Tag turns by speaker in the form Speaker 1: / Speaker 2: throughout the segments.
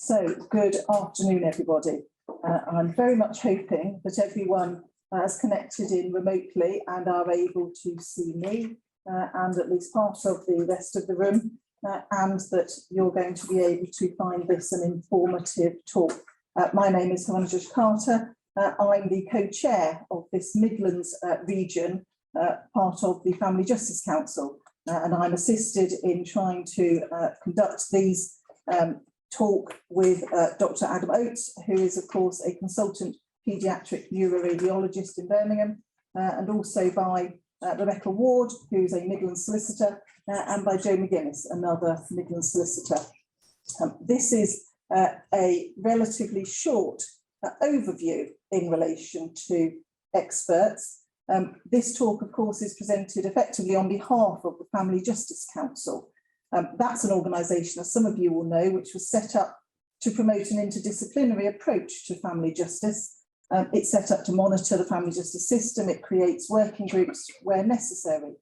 Speaker 1: So, good afternoon, everybody. I'm very much hoping that everyone has connected in remotely and are able to see me and at least part of the rest of the room, and that you're going to be able to find this an informative talk. My name is Josh Carter. I'm the co-chair of this Midlands region, part of the Family Justice Council, and I'm assisted in trying to conduct these talk with Dr. Adam Oates, who is, of course, a consultant paediatric neuroradiologist in Birmingham, and also by Rebecca Ward, who's a Midlands solicitor, and by Jo McGuinness, another Midlands solicitor. This is a relatively short overview in relation to experts. This talk, of course, is presented effectively on behalf of the Family Justice Council. That's an organisation, as some of you will know, which was set up to promote an interdisciplinary approach to family justice. It's set up to monitor the family justice system. It creates working groups where necessary,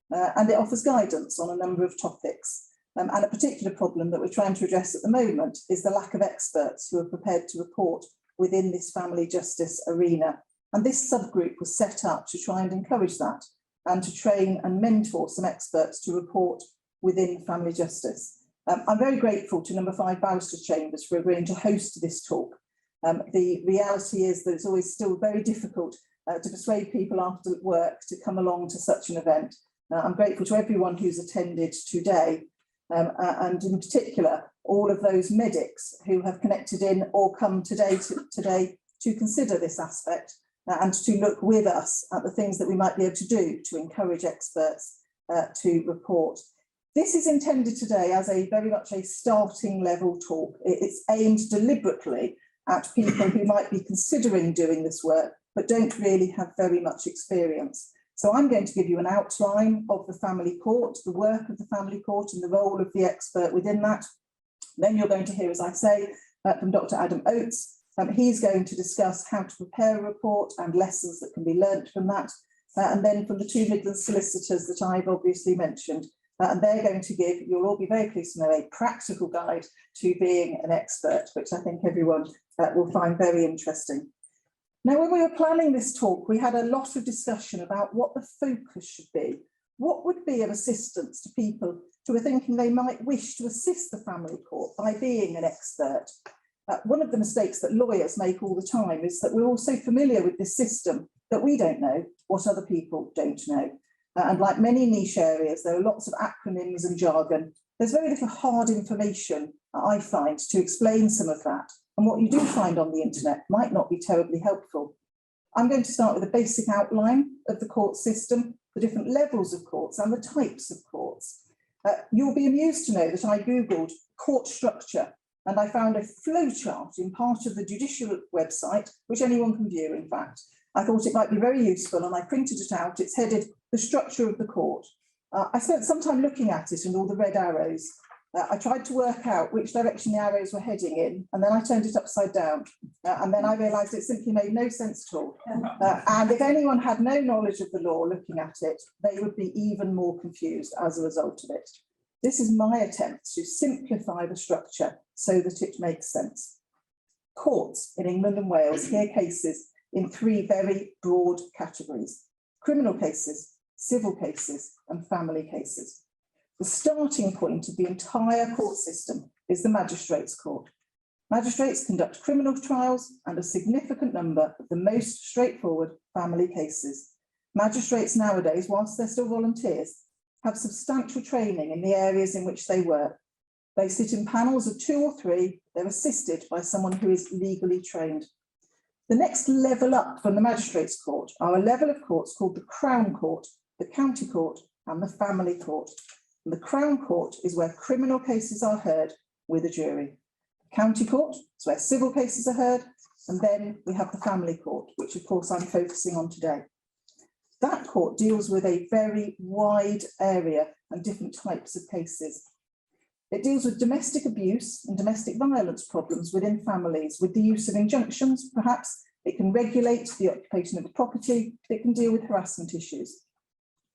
Speaker 1: and it offers guidance on a number of topics. And a particular problem that we're trying to address at the moment is the lack of experts who are prepared to report within this family justice arena. And this subgroup was set up to try and encourage that and to train and mentor some experts to report within family justice. I'm very grateful to number 5 Barristers Chambers for agreeing to host this talk. The reality is that it's always still very difficult to persuade people after work to come along to such an event. I'm grateful to everyone who's attended today, and in particular, all of those medics who have connected in or come today to consider this aspect and to look with us at the things that we might be able to do to encourage experts to report. This is intended today as a very much a starting level talk. It's aimed deliberately at people who might be considering doing this work, but don't really have very much experience. So I'm going to give you an outline of the family court, the work of the family court and the role of the expert within that. Then you're going to hear, as I say, from Dr. Adam Oates. He's going to discuss how to prepare a report and lessons that can be learnt from that. And then from the 2 Midlands solicitors that I've obviously mentioned. And they're going to give, you'll all be very pleased to know, a practical guide to being an expert, which I think everyone will find very interesting. Now, when we were planning this talk, we had a lot of discussion about what the focus should be. What would be of assistance to people who are thinking they might wish to assist the family court by being an expert? One of the mistakes that lawyers make all the time is that we're all so familiar with this system that we don't know what other people don't know. And like many niche areas, there are lots of acronyms and jargon. There's very little hard information, I find, to explain some of that. And what you do find on the internet might not be terribly helpful. I'm going to start with a basic outline of the court system, the different levels of courts and the types of courts. You'll be amused to know that I Googled court structure and I found a flowchart in part of the judicial website, which anyone can view, in fact. I thought it might be very useful and I printed it out. It's headed The Structure of the Court. I spent some time looking at it and all the red arrows. I tried to work out which direction the arrows were heading in, and then I turned it upside down. And then I realised it simply made no sense at all. And if anyone had no knowledge of the law looking at it, they would be even more confused as a result of it. This is my attempt to simplify the structure so that it makes sense. Courts in England and Wales hear cases in 3 very broad categories: criminal cases, civil cases, and family cases. The starting point of the entire court system is the magistrates' court. Magistrates conduct criminal trials and a significant number of the most straightforward family cases. Magistrates nowadays, whilst they're still volunteers, have substantial training in the areas in which they work. They sit in panels of 2 or 3. They're assisted by someone who is legally trained. The next level up from the magistrates' court are a level of courts called the Crown Court, the County Court, and the Family Court. And the Crown Court is where criminal cases are heard with a jury. The County Court is where civil cases are heard, and then we have the Family Court, which of course I'm focusing on today. That court deals with a very wide area and different types of cases. It deals with domestic abuse and domestic violence problems within families with the use of injunctions, perhaps. It can regulate the occupation of the property. It can deal with harassment issues.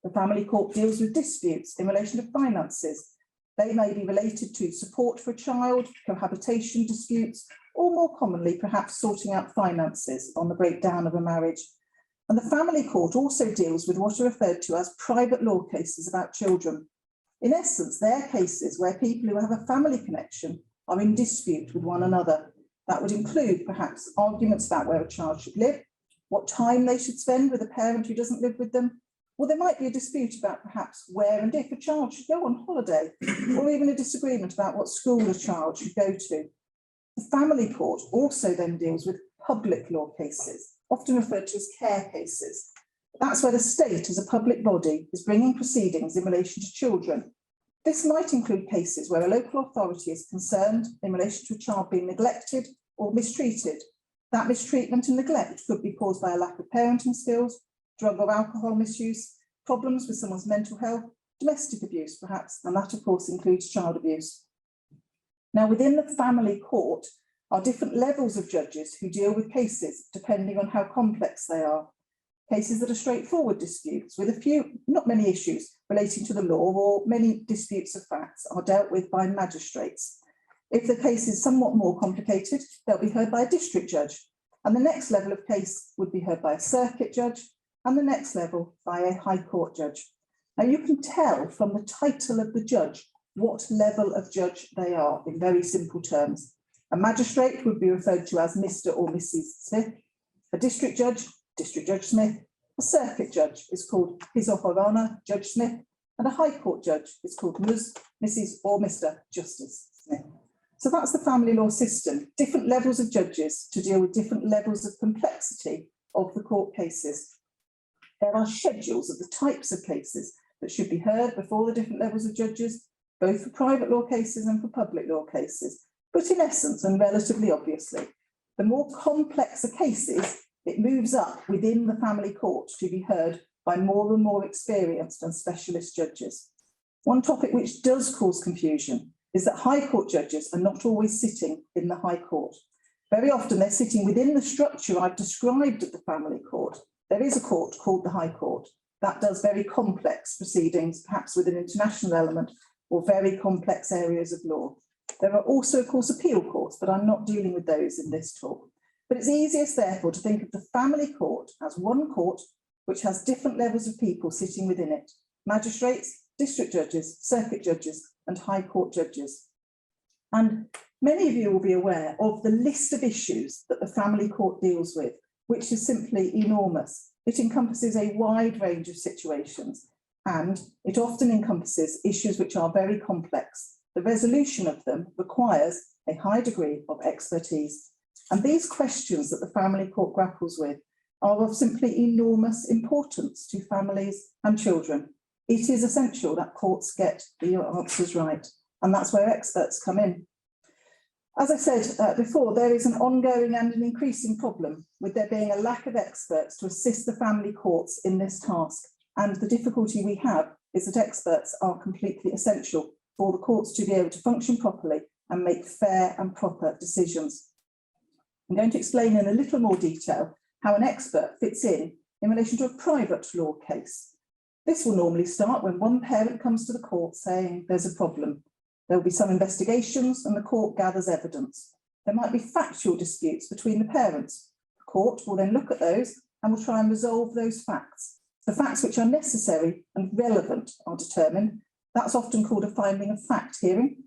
Speaker 1: The family court deals with disputes in relation to finances, They may be related to support for a child, cohabitation disputes, or more commonly, perhaps sorting out finances on the breakdown of a marriage. And the family court also deals with what are referred to as private law cases about children. In essence, they're cases where people who have a family connection are in dispute with one another. That would include perhaps arguments about where a child should live, what time they should spend with a parent who doesn't live with them, or there might be a dispute about perhaps where and if a child should go on holiday, or even a disagreement about what school a child should go to. The family court also then deals with public law cases, often referred to as care cases. That's where the state as a public body is bringing proceedings in relation to children. This might include cases where a local authority is concerned in relation to a child being neglected or mistreated. That mistreatment and neglect could be caused by a lack of parenting skills, drug or alcohol misuse, problems with someone's mental health, domestic abuse perhaps, and that of course includes child abuse. Now within the family court are different levels of judges who deal with cases depending on how complex they are. Cases that are straightforward disputes with a few, not many issues relating to the law or many disputes of facts are dealt with by magistrates. If the case is somewhat more complicated, they'll be heard by a district judge, and the next level of case would be heard by a circuit judge, and the next level by a high court judge. Now you can tell from the title of the judge what level of judge they are in very simple terms. A magistrate would be referred to as Mr. or Mrs. Smith, a district judge, District Judge Smith, a circuit judge is called His or Her Honour Judge Smith, and a High Court judge is called Ms, Mrs. or Mr. Justice Smith. So that's the family law system, different levels of judges to deal with different levels of complexity of the court cases. There are schedules of the types of cases that should be heard before the different levels of judges, both for private law cases and for public law cases. But in essence, and relatively obviously, the more complex a case is, it moves up within the family court to be heard by more and more experienced and specialist judges. One topic which does cause confusion is that High Court judges are not always sitting in the High Court. Very often they're sitting within the structure I've described of the family court. There is a court called the High Court that does very complex proceedings, perhaps with an international element or very complex areas of law. There are also, of course, appeal courts, but I'm not dealing with those in this talk. But it's easiest, therefore, to think of the family court as one court which has different levels of people sitting within it: magistrates, district judges, circuit judges, and high court judges. And many of you will be aware of the list of issues that the family court deals with, which is simply enormous. It encompasses a wide range of situations, and it often encompasses issues which are very complex. The resolution of them requires a high degree of expertise. And these questions that the family court grapples with are of simply enormous importance to families and children. It is essential that courts get the answers right, and that's where experts come in. As I said before, there is an ongoing and an increasing problem with there being a lack of experts to assist the family courts in this task. And the difficulty we have is that experts are completely essential for the courts to be able to function properly and make fair and proper decisions. I'm going to explain in a little more detail how an expert fits in relation to a private law case. This will normally start when one parent comes to the court saying there's a problem. There will be some investigations and the court gathers evidence. There might be factual disputes between the parents. The court will then look at those and will try and resolve those facts. The facts which are necessary and relevant are determined. That's often called a finding of fact hearing,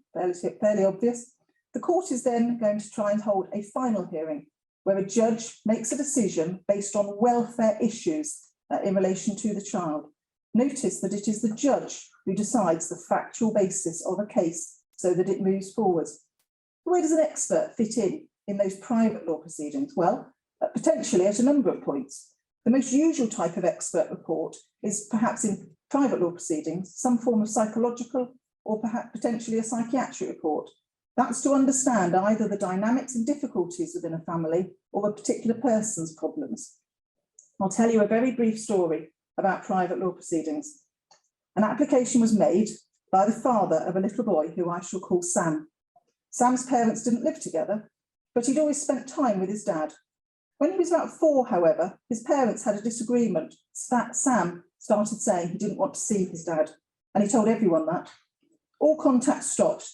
Speaker 1: fairly obvious. The court is then going to try and hold a final hearing where a judge makes a decision based on welfare issues in relation to the child. Notice that it is the judge who decides the factual basis of a case so that it moves forward. Where does an expert fit in those private law proceedings? Well, potentially at a number of points. The most usual type of expert report is perhaps in private law proceedings, some form of psychological or perhaps potentially a psychiatric report. That's to understand either the dynamics and difficulties within a family or a particular person's problems. I'll tell you a very brief story about private law proceedings. An application was made by the father of a little boy who I shall call Sam. Sam's parents didn't live together, but he'd always spent time with his dad. When he was about 4, however, his parents had a disagreement. Sam started saying he didn't want to see his dad, and he told everyone that. All contact stopped,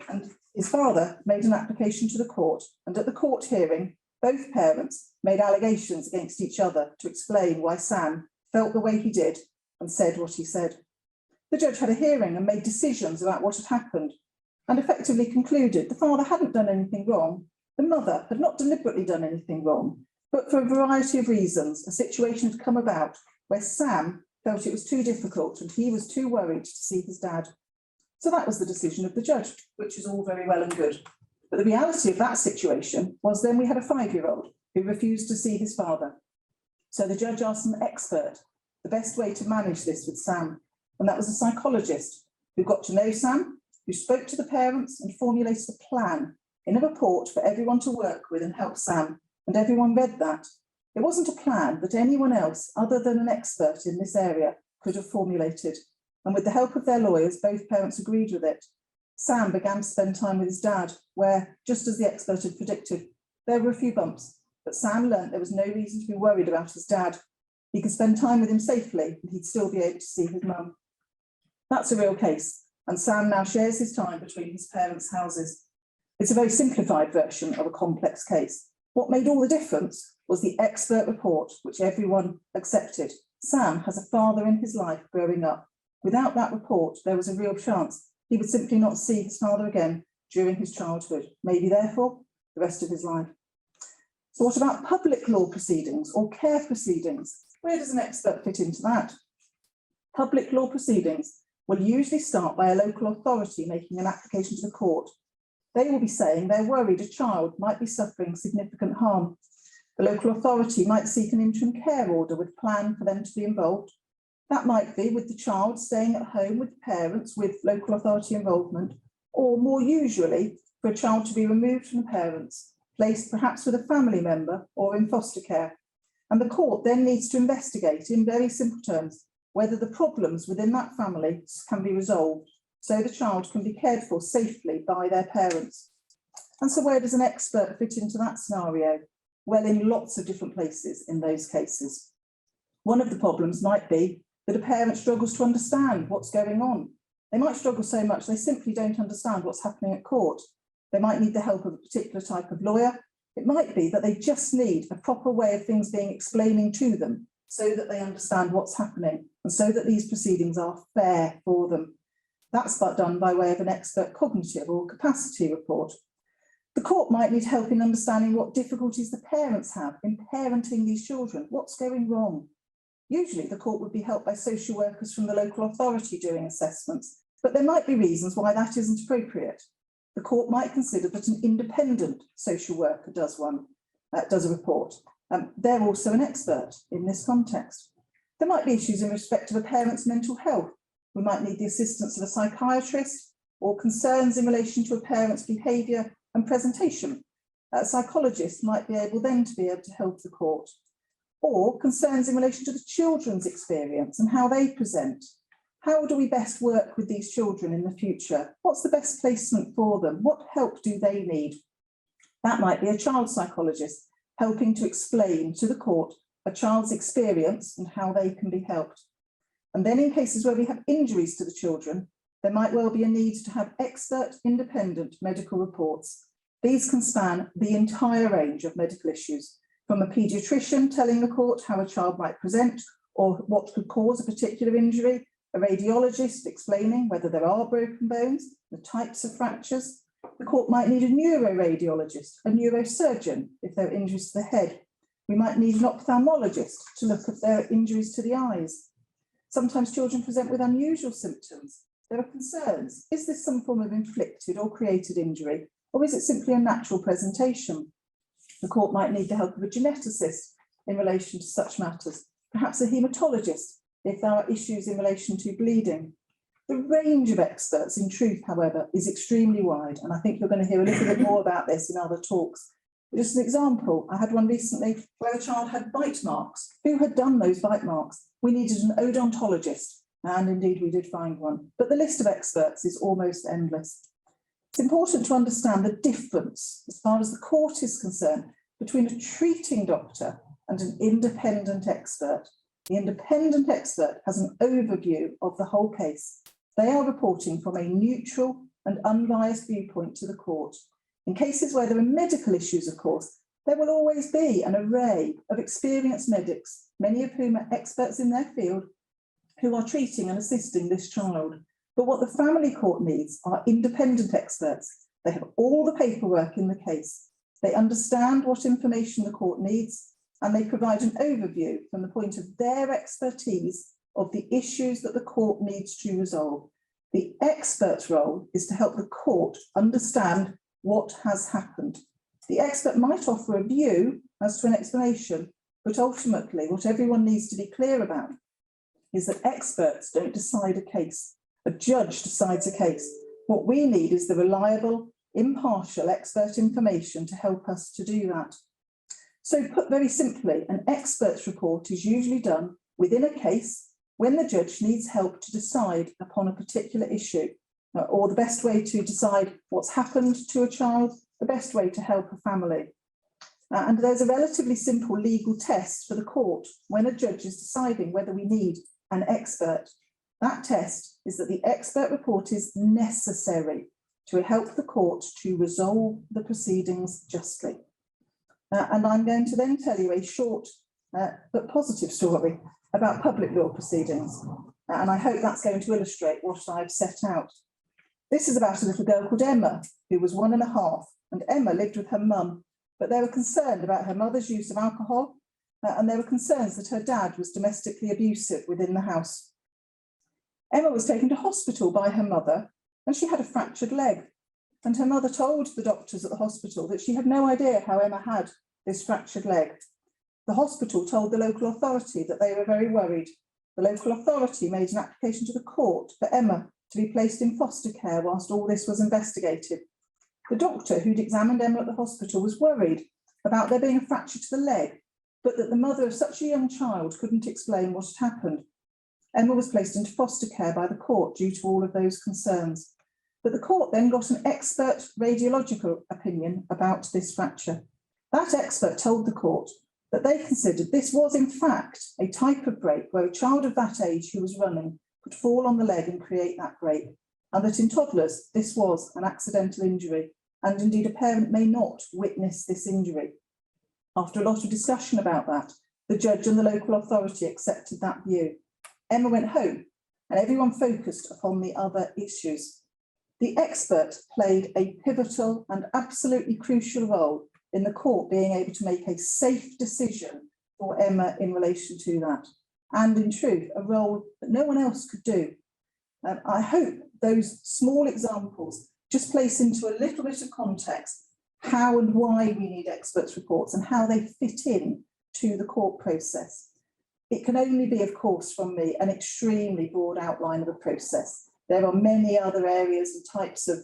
Speaker 1: and his father made an application to the court, and at the court hearing, both parents made allegations against each other to explain why Sam felt the way he did and said what he said. The judge had a hearing and made decisions about what had happened, and effectively concluded the father hadn't done anything wrong, the mother had not deliberately done anything wrong, but for a variety of reasons, a situation had come about where Sam felt it was too difficult and he was too worried to see his dad. So that was the decision of the judge, which is all very well and good. But the reality of that situation was then we had a 5-year-old who refused to see his father. So the judge asked an expert the best way to manage this with Sam, and that was a psychologist who got to know Sam, who spoke to the parents and formulated a plan in a report for everyone to work with and help Sam, and everyone read that. It wasn't a plan that anyone else other than an expert in this area could have formulated, and with the help of their lawyers, both parents agreed with it. Sam began to spend time with his dad, where, just as the expert had predicted, there were a few bumps, but Sam learnt there was no reason to be worried about his dad. He could spend time with him safely and he'd still be able to see his mum. That's a real case, and Sam now shares his time between his parents' houses. It's a very simplified version of a complex case. What made all the difference was the expert report, which everyone accepted. Sam has a father in his life growing up. Without that report, there was a real chance he would simply not see his father again during his childhood, maybe therefore the rest of his life. So what about public law proceedings or care proceedings? Where does an expert fit into that? Public law proceedings will usually start by a local authority making an application to the court. They will be saying they're worried a child might be suffering significant harm. The local authority might seek an interim care order with a plan for them to be involved. That might be with the child staying at home with the parents with local authority involvement, or more usually for a child to be removed from the parents, placed perhaps with a family member or in foster care. And the court then needs to investigate in very simple terms whether the problems within that family can be resolved so the child can be cared for safely by their parents. And so where does an expert fit into that scenario? Well, in lots of different places in those cases. One of the problems might be that a parent struggles to understand what's going on. They might struggle so much they simply don't understand what's happening at court. They might need the help of a particular type of lawyer. It might be that they just need a proper way of things being explaining to them so that they understand what's happening and so that these proceedings are fair for them. That's but done by way of an expert cognitive or capacity report. The court might need help in understanding what difficulties the parents have in parenting these children. What's going wrong? Usually the court would be helped by social workers from the local authority doing assessments, but there might be reasons why that isn't appropriate. The court might consider that an independent social worker does a report. They're also an expert in this context. There might be issues in respect of a parent's mental health. We might need the assistance of a psychiatrist or concerns in relation to a parent's behaviour and presentation. A psychologist might be able to help the court. Or concerns in relation to the children's experience and how they present. How do we best work with these children in the future? What's the best placement for them? What help do they need? That might be a child psychologist helping to explain to the court a child's experience and how they can be helped. And then in cases where we have injuries to the children, there might well be a need to have expert independent medical reports. These can span the entire range of medical issues, from a paediatrician telling the court how a child might present or what could cause a particular injury, a radiologist explaining whether there are broken bones, the types of fractures. The court might need a neuroradiologist, a neurosurgeon if there are injuries to the head. We might need an ophthalmologist to look at their injuries to the eyes. Sometimes children present with unusual symptoms. There are concerns. Is this some form of inflicted or created injury, or is it simply a natural presentation? The court might need the help of a geneticist in relation to such matters, perhaps a haematologist if there are issues in relation to bleeding. The range of experts, in truth, however, is extremely wide, and I think you're going to hear a little bit more about this in other talks. Just an example, I had one recently where a child had bite marks. Who had done those bite marks? We needed an odontologist, and indeed we did find one. But the list of experts is almost endless. It's important to understand the difference, as far as the court is concerned, between a treating doctor and an independent expert. The independent expert has an overview of the whole case. they are reporting from a neutral and unbiased viewpoint to the court. In cases where there are medical issues, of course, there will always be an array of experienced medics, many of whom are experts in their field, who are treating and assisting this child. But what the family court needs are independent experts. They have all the paperwork in the case. They understand what information the court needs, and they provide an overview from the point of their expertise of the issues that the court needs to resolve. The expert's role is to help the court understand what has happened. The expert might offer a view as to an explanation, but ultimately what everyone needs to be clear about is that experts don't decide a case. A judge decides a case. What we need is the reliable, impartial expert information to help us to do that. So put very simply, an expert's report is usually done within a case when the judge needs help to decide upon a particular issue, or the best way to decide what's happened to a child, the best way to help a family. And there's a relatively simple legal test for the court when a judge is deciding whether we need an expert. That test is that the expert report is necessary to help the court to resolve the proceedings justly. And I'm going to then tell you a short but positive story about public law proceedings. And I hope that's going to illustrate what I've set out. This is about a little girl called Emma, who was 1.5, and Emma lived with her mum, but they were concerned about her mother's use of alcohol, and there were concerns that her dad was domestically abusive within the house. Emma was taken to hospital by her mother, and she had a fractured leg. And her mother told the doctors at the hospital that she had no idea how Emma had this fractured leg. The hospital told the local authority that they were very worried. The local authority made an application to the court for Emma to be placed in foster care whilst all this was investigated. The doctor who'd examined Emma at the hospital was worried about there being a fracture to the leg, but that the mother of such a young child couldn't explain what had happened. Emma was placed into foster care by the court due to all of those concerns. But the court then got an expert radiological opinion about this fracture. That expert told the court that they considered this was in fact a type of break where a child of that age who was running could fall on the leg and create that break, and that in toddlers this was an accidental injury, and indeed a parent may not witness this injury. After a lot of discussion about that, the judge and the local authority accepted that view. Emma went home and everyone focused upon the other issues. The expert played a pivotal and absolutely crucial role in the court being able to make a safe decision for Emma in relation to that. And in truth, a role that no one else could do. I hope those small examples just place into a little bit of context how and why we need experts' reports and how they fit in to the court process. It can only be, of course, from me, an extremely broad outline of a process. There are many other areas and types of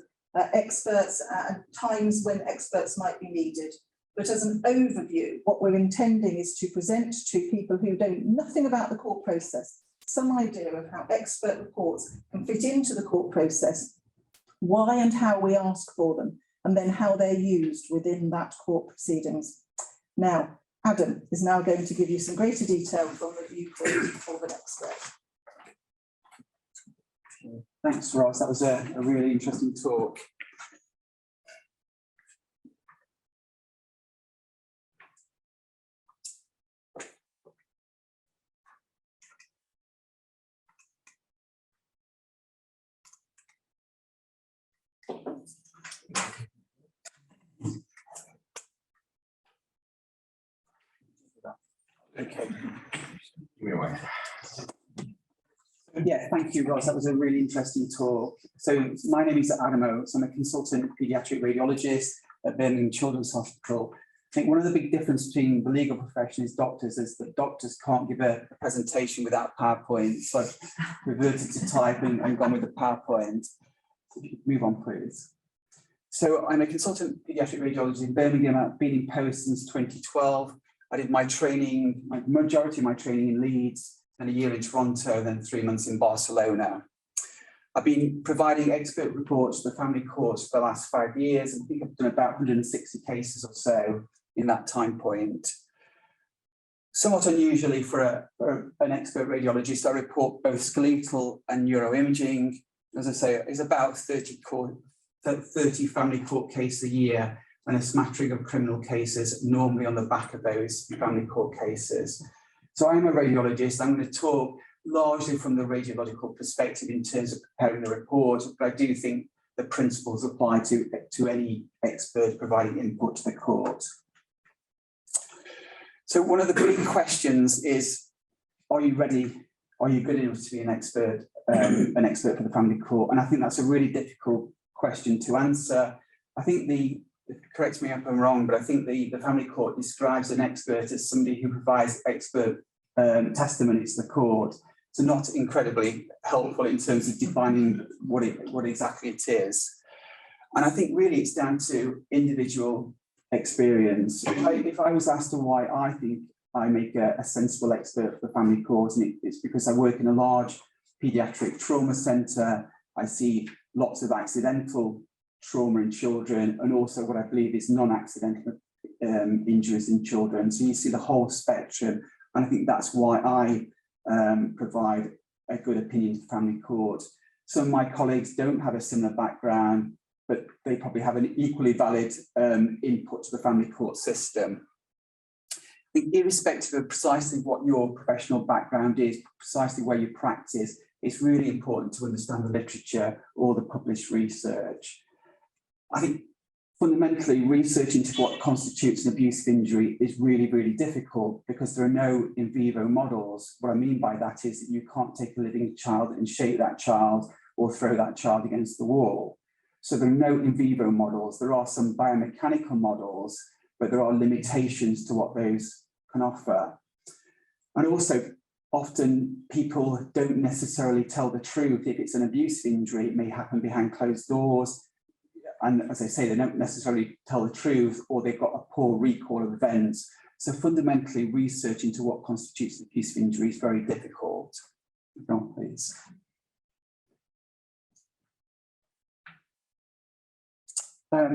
Speaker 1: experts and times when experts might be needed. But as an overview, what we're intending is to present to people who know nothing about the court process some idea of how expert reports can fit into the court process, why and how we ask for them, and then how they're used within that court proceedings. Now, Adam is now going to give you some greater detail from the viewpoint of an expert.
Speaker 2: Thanks, Ross. That was a really interesting talk. Okay. Yeah, thank you, Ross. That was a really interesting talk. So my name is Adam Oates. I'm a consultant paediatric radiologist at Birmingham Children's Hospital. I think one of the big differences between the legal profession is doctors is that doctors can't give a presentation without PowerPoint. So I've reverted to type and gone with the PowerPoint. So if you could move on, please. So I'm a consultant paediatric radiologist in Birmingham. I've been in post since 2012. I did my training, my majority of my training in Leeds, and a year in Toronto, then 3 months in Barcelona. I've been providing expert reports to the family courts for the last 5 years, and I think I've done about 160 cases or so in that time point. Somewhat unusually for an expert radiologist, I report both skeletal and neuroimaging, as I say, is about 30 family court cases a year, and a smattering of criminal cases normally on the back of those family court cases. So I'm a radiologist. I'm going to talk largely from the radiological perspective in terms of preparing the report, but I do think the principles apply to any expert providing input to the court. So one of the big questions is, are you ready? Are you good enough to be an expert for the family court? And I think that's a really difficult question to answer. I think correct me if I'm wrong, but I think the family court describes an expert as somebody who provides expert testimony to the court. So not incredibly helpful in terms of defining what exactly it is. And I think really it's down to individual experience. If I was asked why I think I make a sensible expert for the family court, and it's because I work in a large paediatric trauma centre. I see lots of accidental trauma in children, and also what I believe is non-accidental injuries in children. So you see the whole spectrum, and I think that's why I provide a good opinion to the family court. Some of my colleagues don't have a similar background, but they probably have an equally valid input to the family court system. I think irrespective of precisely what your professional background is, precisely where you practice, it's really important to understand the literature or the published research. I think fundamentally research into what constitutes an abusive injury is really, really difficult because there are no in vivo models. What I mean by that is that you can't take a living child and shake that child or throw that child against the wall. So there are no in vivo models. There are some biomechanical models, but there are limitations to what those can offer. And also, often people don't necessarily tell the truth. If it's an abusive injury, it may happen behind closed doors. And as I say, they don't necessarily tell the truth, or they've got a poor recall of events. So fundamentally, research into what constitutes an abusive injury is very difficult. Go on, please.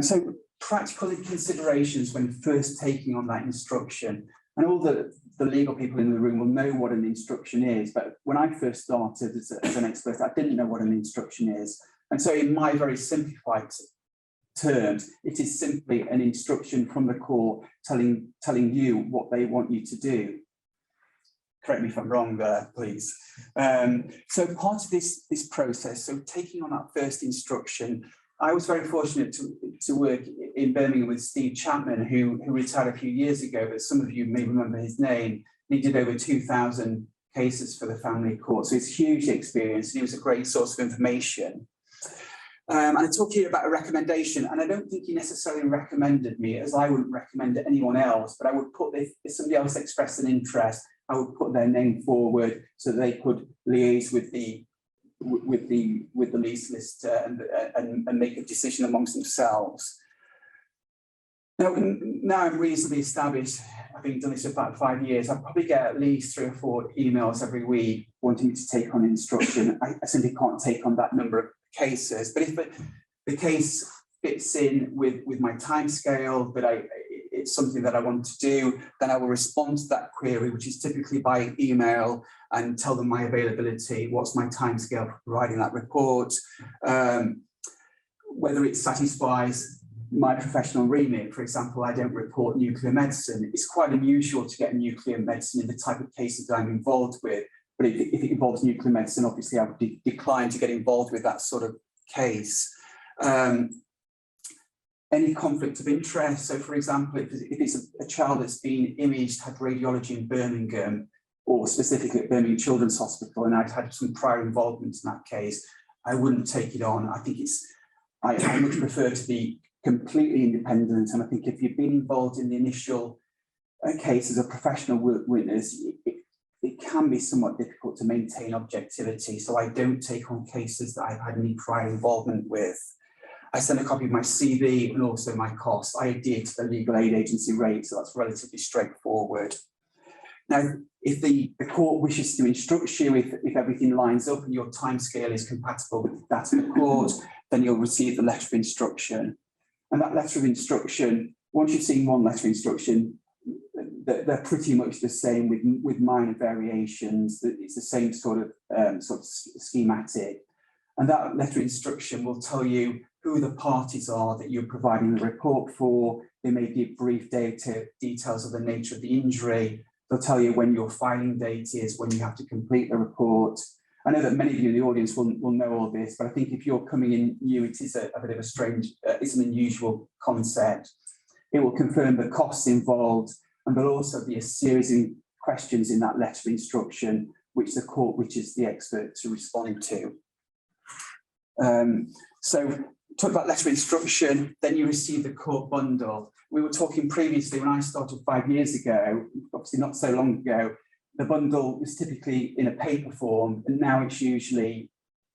Speaker 2: So practical considerations when first taking on that instruction. And all the legal people in the room will know what an instruction is, but when I first started as an expert, I didn't know what an instruction is. And so in my very simplified terms, it is simply an instruction from the court telling you what they want you to do. Correct me if I'm wrong there, please. So part of this process, so taking on that first instruction, I was very fortunate to work in Birmingham with Steve Chapman, who retired a few years ago, but some of you may remember his name. He did over 2,000 cases for the family court, so it's huge experience, and he was a great source of information. And I talk here about a recommendation, and I don't think he necessarily recommended me, as I wouldn't recommend anyone else, but I would put, if somebody else expressed an interest, I would put their name forward so they could liaise with the lead solicitor and make a decision amongst themselves. Now I'm reasonably established. I've been doing this for about 5 years. I probably get at least 3 or 4 emails every week wanting me to take on instruction. I simply can't take on that number of cases. But if the case fits in with my timescale, but it's something that I want to do, then I will respond to that query, which is typically by email, and tell them my availability, what's my timescale for providing that report, whether it satisfies my professional remit. For example, I don't report nuclear medicine. It's quite unusual to get nuclear medicine in the type of cases that I'm involved with, but if it involves nuclear medicine, obviously I would decline to get involved with that sort of case. Any conflict of interest. So for example, if it's a child that's been imaged, had radiology in Birmingham, or specifically at Birmingham Children's Hospital, and I'd had some prior involvement in that case, I wouldn't take it on. I think I much prefer to be completely independent. And I think if you've been involved in the initial case as a professional witness, it can be somewhat difficult to maintain objectivity. So I don't take on cases that I've had any prior involvement with. I send a copy of my CV and also my costs. I adhere to the legal aid agency rate, so that's relatively straightforward. Now, if the court wishes to instruct you, if everything lines up and your timescale is compatible with that of the court, then you'll receive the letter of instruction. And that letter of instruction, once you've seen one letter of instruction, they're pretty much the same with minor variations. It's the same sort of schematic. And that letter of instruction will tell you who the parties are that you're providing the report for. They may give brief details of the nature of the injury. They'll tell you when your filing date is, when you have to complete the report. I know that many of you in the audience will know all this, but I think if you're coming in new, it is a bit of a strange, it's an unusual concept. It will confirm the costs involved, and there'll also be a series of questions in that letter of instruction, which the court wishes the expert to respond to. So talk about letter of instruction, then you receive the court bundle. We were talking previously when I started 5 years ago, obviously not so long ago, the bundle was typically in a paper form, and now it's usually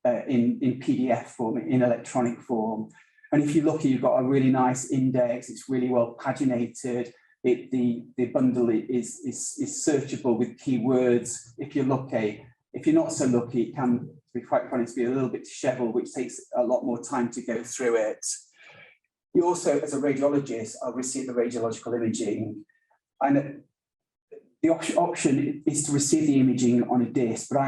Speaker 2: in PDF form, in electronic form. And if you look, you've got a really nice index, it's really well paginated. The bundle is searchable with keywords if you're lucky. If you're not so lucky, it can, to be quite honest, be a little bit disheveled, which takes a lot more time to go through it. You also, as a radiologist, I'll receive the radiological imaging. And the option is to receive the imaging on a disc, but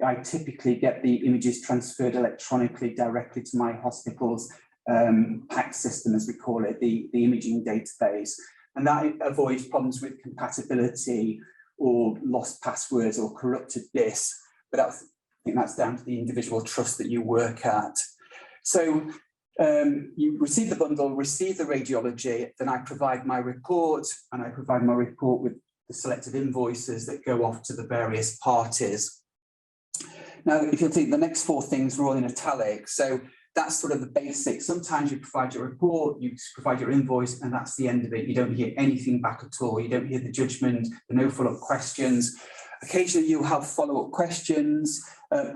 Speaker 2: I typically get the images transferred electronically directly to my hospital's PACS system, as we call it, the imaging database. And that avoids problems with compatibility or lost passwords or corrupted disks. But I think that's down to the individual trust that you work at. So you receive the bundle, receive the radiology, then I provide my report, and I provide my report with the selected invoices that go off to the various parties. Now, if you'll think the next four things are all in italics, so that's sort of the basics. Sometimes you provide your report, you provide your invoice, and that's the end of it. You don't hear anything back at all. You don't hear the judgment, no follow-up questions. Occasionally you'll have follow-up questions,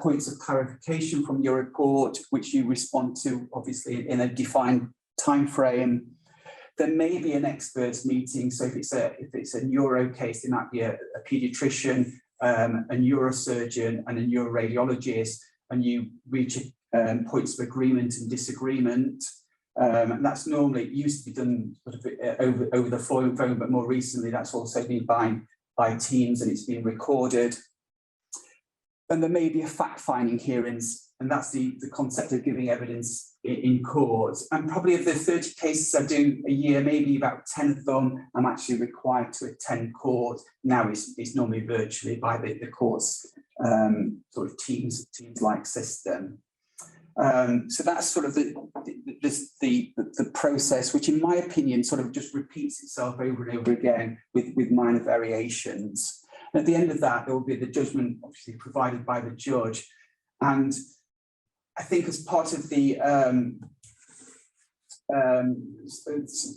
Speaker 2: points of clarification from your report, which you respond to, obviously, in a defined time frame. There may be an experts meeting. So if it's a neuro case, there might be a paediatrician, a neurosurgeon, and a neuroradiologist, and you reach points of agreement and disagreement. And that's normally, it used to be done sort of over the phone, but more recently that's also been by Teams, and it's been recorded. And there may be a fact-finding hearings, and that's the concept of giving evidence in court. And probably of the 30 cases I do a year, maybe about 10 of them I'm actually required to attend court. Now it's normally virtually by the court's sort of Teams-like system. So that's sort of the process, which in my opinion sort of just repeats itself over and over again with minor variations. And at the end of that, there will be the judgment obviously provided by the judge. And I think as part of the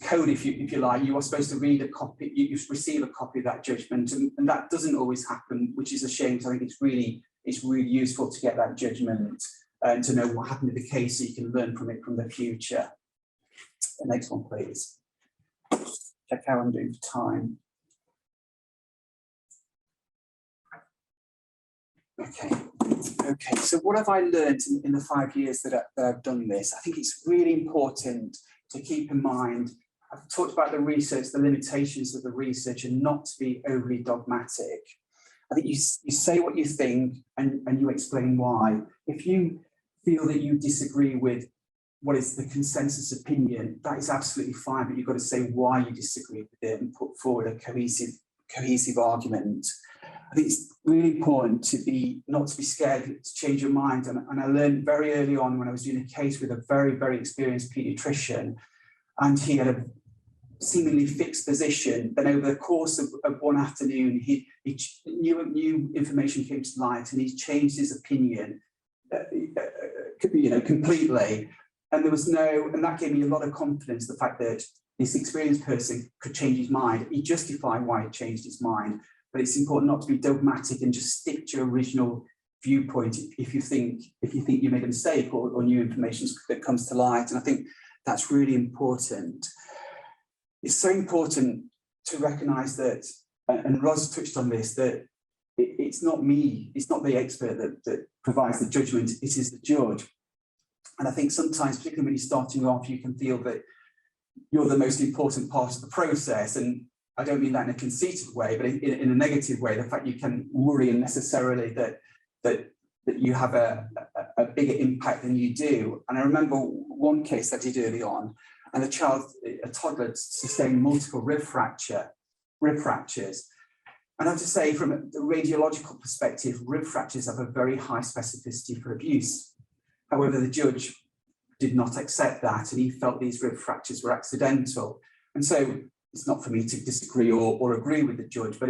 Speaker 2: code, if you like, you are supposed to read a copy, you receive a copy of that judgment, and that doesn't always happen, which is a shame. So I think it's really useful to get that judgment and to know what happened in the case, so you can learn from it from the future. The next one, please. Check how I'm doing for time. Okay. So what have I learned in the 5 years that I've done this? I think it's really important to keep in mind. I've talked about the research, the limitations of the research, and not to be overly dogmatic. I think you say what you think and you explain why. If you feel that you disagree with what is the consensus opinion, that is absolutely fine, but you've got to say why you disagree with it and put forward a cohesive argument. I think it's really important not to be scared to change your mind. And I learned very early on when I was doing a case with a very, very experienced paediatrician, and he had a seemingly fixed position. Then over the course of one afternoon, new information came to light, and he changed his opinion, completely. And and that gave me a lot of confidence, the fact that this experienced person could change his mind. He justified why he changed his mind. But it's important not to be dogmatic and just stick to your original viewpoint if you think you made a mistake or new information that comes to light. And I think that's really important. It's so important to recognise that, and Ros touched on this, that it's not me, it's not the expert that provides the judgment, it is the judge. And I think sometimes, particularly when you're starting off, you can feel that you're the most important part of the process. And I don't mean that in a conceited way, but in a negative way, the fact you can worry unnecessarily that you have a a bigger impact than you do. And I remember one case I did early on, and a toddler sustained multiple rib fractures. And I have to say, from a radiological perspective, rib fractures have a very high specificity for abuse. However, the judge did not accept that, and he felt these rib fractures were accidental. And so it's not for me to disagree or agree with the judge, but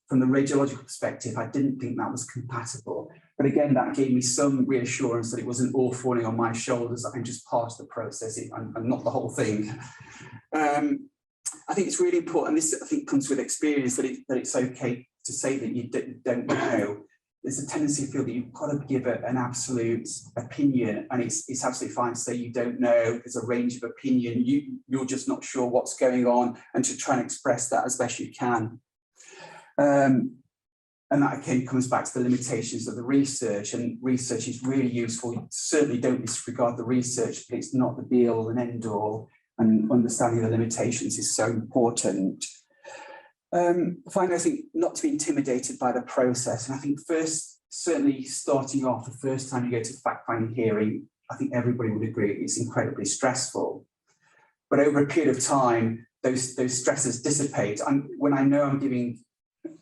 Speaker 2: from the radiological perspective, I didn't think that was compatible. But again, that gave me some reassurance that it wasn't all falling on my shoulders. I'm just part of the process and not the whole thing. I think it's really important, and this I think comes with experience, that it's okay to say that you don't know. There's a tendency to feel that you've got to give an absolute opinion, and it's absolutely fine to say you don't know. There's a range of opinion. You're just not sure what's going on, and to try and express that as best you can. And that again comes back to the limitations of the research, and research is really useful. You certainly don't disregard the research, but it's not the be all and end all, and understanding the limitations is so important. Finally, I think not to be intimidated by the process. And I think first, certainly starting off the first time you go to fact-finding hearing, I think everybody would agree it's incredibly stressful. But over a period of time, those stresses dissipate. When I know I'm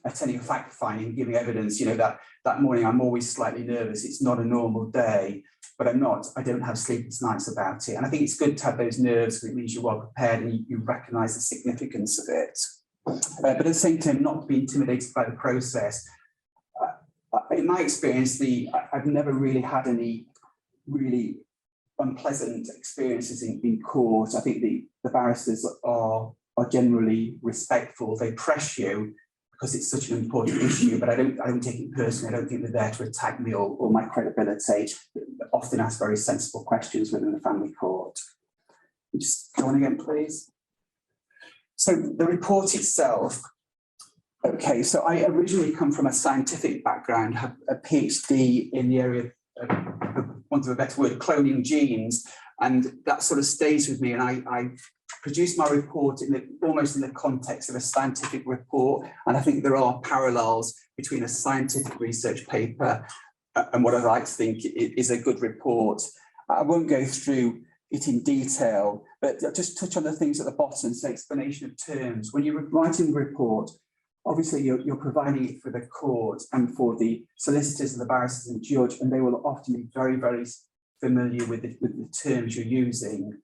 Speaker 2: attending a fact-finding, giving evidence, you know, that morning I'm always slightly nervous. It's not a normal day, but I don't have sleepless nights about it. And I think it's good to have those nerves, because it means you're well prepared and you recognise the significance of it. But at the same time, not to be intimidated by the process. In my experience, I've never really had any really unpleasant experiences in court. I think the barristers are generally respectful. They press you because it's such an important issue, but I don't take it personally. I don't think they're there to attack me or my credibility. They often ask very sensible questions within the family court. Just go on again, please. So the report itself, okay, so I originally come from a scientific background, have a PhD in the area of, for want of a better word, cloning genes, and that sort of stays with me. And I produced my report almost in the context of a scientific report, and I think there are parallels between a scientific research paper and what I like to think is a good report. I won't go through it in detail, but I'll just touch on the things at the bottom, so explanation of terms. When you're writing the report, obviously you're providing it for the court and for the solicitors and the barristers and judge, and they will often be very, very familiar with the terms you're using.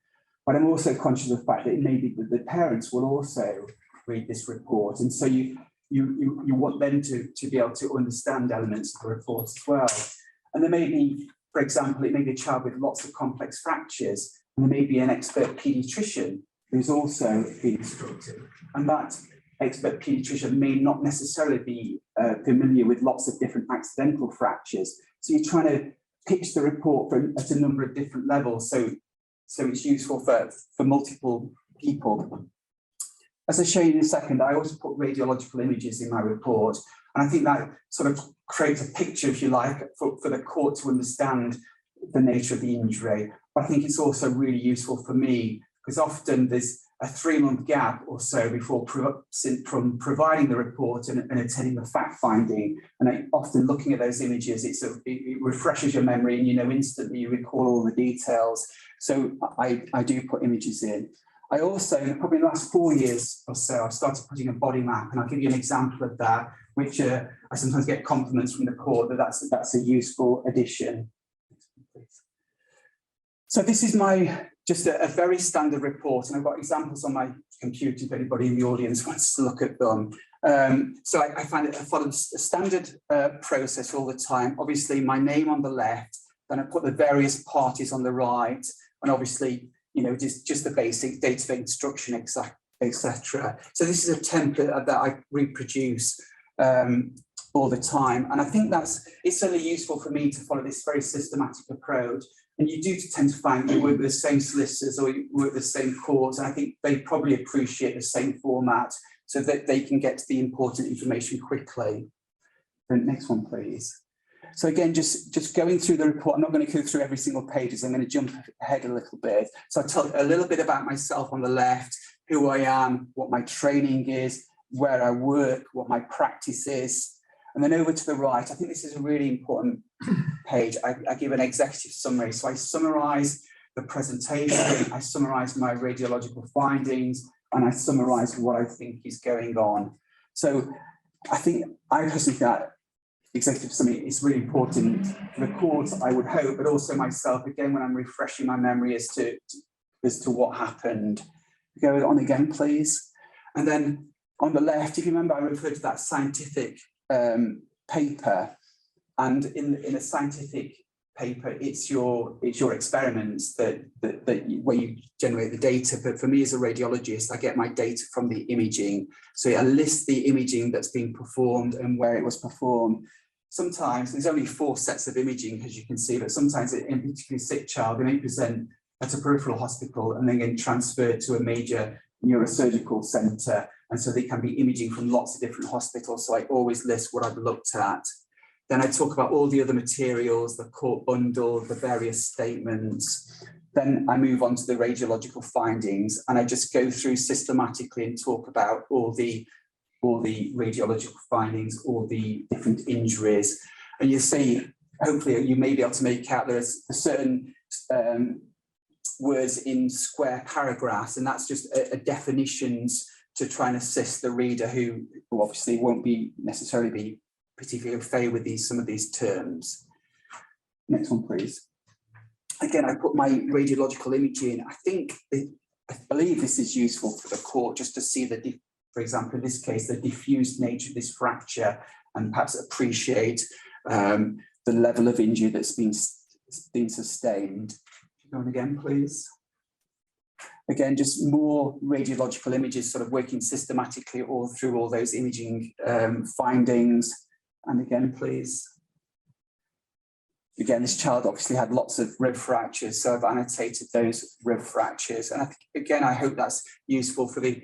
Speaker 2: But I'm also conscious of the fact that it may be that the parents will also read this report, and so you want them to be able to understand elements of the report as well. And there may be, for example, it may be a child with lots of complex fractures, and there may be an expert paediatrician who's also been instructed. And that expert paediatrician may not necessarily be familiar with lots of different accidental fractures. So you're trying to pitch the report at a number of different levels. So it's useful for multiple people. As I show you in a second, I always put radiological images in my report. And I think that sort of creates a picture, if you like, for the court to understand the nature of the injury. But I think it's also really useful for me, because often there's a 3-month gap or so before from providing the report and attending the fact-finding. And often looking at those images, it refreshes your memory, and you know instantly you recall all the details. So I do put images in. I also, probably in the last 4 years or so, I've started putting a body map, and I'll give you an example of that, which I sometimes get compliments from the court that's a useful addition. So this is just a very standard report, and I've got examples on my computer if anybody in the audience wants to look at them. So I follow a standard process all the time. Obviously, my name on the left, then I put the various parties on the right, and obviously, you know, just the basic date of instruction, etc. So this is a template that I reproduce all the time, and I think it's certainly useful for me to follow this very systematic approach. And you do tend to find you work with the same solicitors or you work with the same courts, and I think they probably appreciate the same format so that they can get to the important information quickly. The next one, please. So again, just going through the report, I'm not going to go through every single page, I'm going to jump ahead a little bit. So I'll tell a little bit about myself on the left, who I am, what my training is, where I work, what my practice is. And then over to the right, I think this is a really important page. I give an executive summary. So I summarise the presentation, I summarise my radiological findings, and I summarise what I think is going on. So I personally think that executive summary is really important for the court, I would hope, but also myself, again, when I'm refreshing my memory as to what happened. Go on again, please. And then on the left, if you remember, I referred to that scientific paper, and in a scientific paper, it's your experiments that where you generate the data. But for me as a radiologist, I get my data from the imaging. So I list the imaging that's been performed and where it was performed. Sometimes there's only 4 sets of imaging, as you can see, but sometimes in a particularly sick child, they may present at a peripheral hospital and then get transferred to a major neurosurgical centre. And so they can be imaging from lots of different hospitals. So I always list what I've looked at. Then I talk about all the other materials, the court bundle, the various statements. Then I move on to the radiological findings, and I just go through systematically and talk about all the radiological findings, all the different injuries. And you see, hopefully you may be able to make out there's certain words in square paragraphs, and that's just a definitions to try and assist the reader who obviously won't be necessarily be particularly familiar with some of these terms. Next one, please. Again, I put my radiological imaging. I believe this is useful for the court just to see for example, in this case, the diffused nature of this fracture, and perhaps appreciate the level of injury that's been sustained. Go on again, please. Again, just more radiological images, sort of working systematically all through all those imaging findings. And again, please. Again, this child obviously had lots of rib fractures, so I've annotated those rib fractures. And again, I hope that's useful for the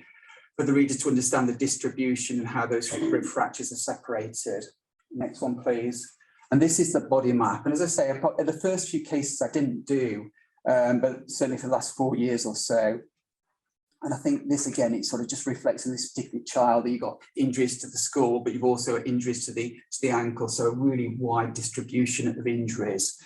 Speaker 2: reader to understand the distribution and how those rib fractures are separated. Next one, please. And this is the body map. And as I say, the first few cases I didn't do, but certainly for the last 4 years or so. And I think this, again, it sort of just reflects on this particular child that you've got injuries to the skull, but you've also got injuries to the ankle. So a really wide distribution of injuries.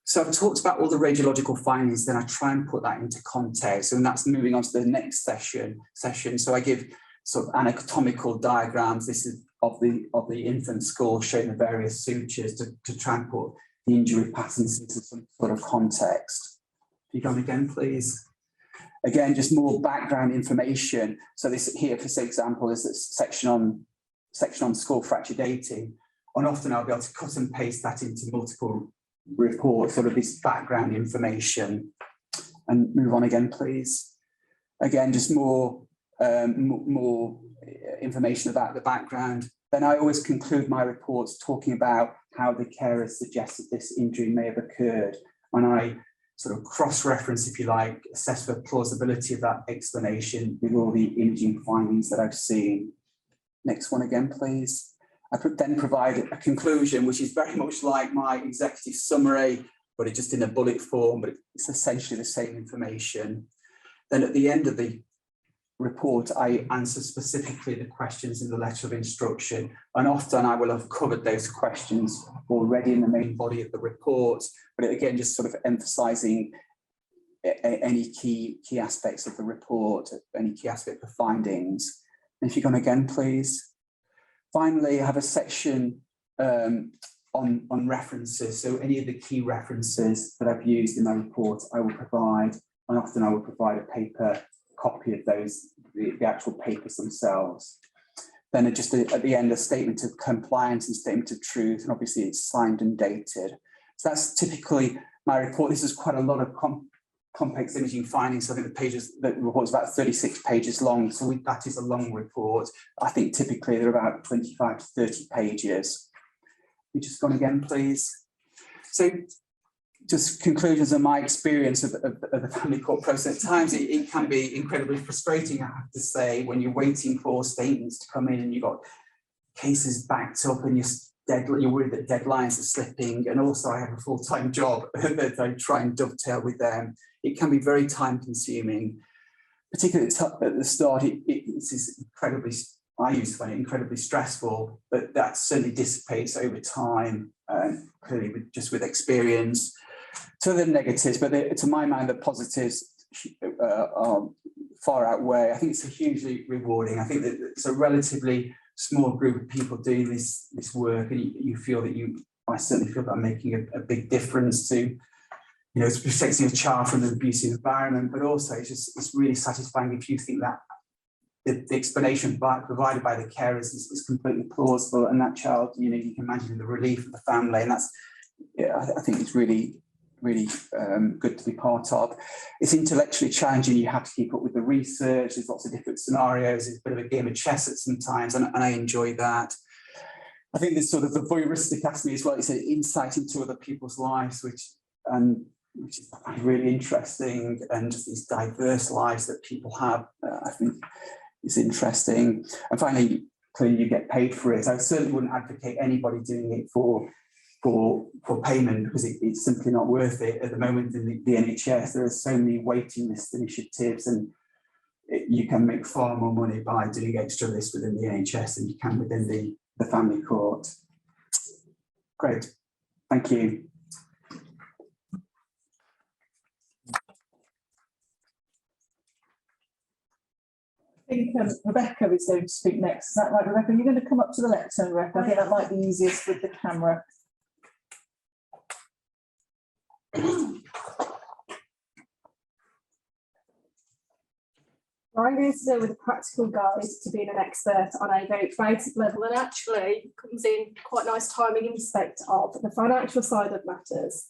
Speaker 2: So I've talked about all the radiological findings, then I try and put that into context. And that's moving on to the next session. So I give sort of anatomical diagrams. This is of the infant skull, showing the various sutures to try and put the injury patterns into some sort of context. If you go on again, please. Again, just more background information. So this here, for example, is a section on skull fracture dating. And often I'll be able to cut and paste that into multiple reports, sort of this background information. And move on again, please. Again, just more information about the background. Then I always conclude my reports talking about how the carer suggested this injury may have occurred. And I sort of cross-reference, if you like, assess the plausibility of that explanation with all the imaging findings that I've seen. Next one again, please. I then provide a conclusion, which is very much like my executive summary, but it's just in a bullet form, but it's essentially the same information. Then at the end of the report, I answer specifically the questions in the letter of instruction, and often I will have covered those questions already in the main body of the report, but again, just sort of emphasising any key aspects of the report, any key aspect of findings. And if you go on again, please. Finally, I have a section on references. So any of the key references that I've used in my report, I will provide, and often I will provide a paper copy of those, the actual papers themselves. Then just at the end, a statement of compliance and statement of truth, and obviously it's signed and dated. So that's typically my report. This is quite a lot of complex imaging findings. So I think the report is about 36 pages long. So that is a long report. I think typically they're about 25 to 30 pages. You just go on again, please. So just conclusions of my experience of the family court process. At times it can be incredibly frustrating, I have to say, when you're waiting for statements to come in and you've got cases backed up and you're worried that deadlines are slipping. And also I have a full-time job that I try and dovetail with them. It can be very time consuming, particularly at the start. It's incredibly I used to find it incredibly stressful, but that certainly dissipates over time, clearly with experience. So the negatives, but to my mind, the positives are far outweigh. I think it's hugely rewarding. I think that it's a relatively small group of people doing this work, and you feel that I certainly feel that I'm making a big difference to, it's protecting a child from an abusive environment, but also it's really satisfying if you think that the explanation provided by the carers is completely plausible, and that child, you can imagine the relief of the family, and that's, I think it's really good to be part of. It's intellectually challenging. You have to keep up with the research. There's lots of different scenarios. It's a bit of a game of chess at sometimes, and I enjoy that. I think there's sort of the voyeuristic aspect as well. It's an insight into other people's lives, which is really interesting, and just these diverse lives that people have. I think is interesting. And finally, clearly you get paid for it. I certainly wouldn't advocate anybody doing it for payment, because it's simply not worth it at the moment in the NHS. There are so many waiting list initiatives, and you can make far more money by doing extra lists within the NHS than you can within the family court. Great, thank you.
Speaker 1: I think Rebecca is going to speak next. Is that right, Rebecca? You're going to come up to the lectern, Rebecca. I think that might be easiest with the camera.
Speaker 3: I'm here today with a practical guide to being an expert on a very basic level, and actually comes in quite nice timing in respect of the financial side of matters.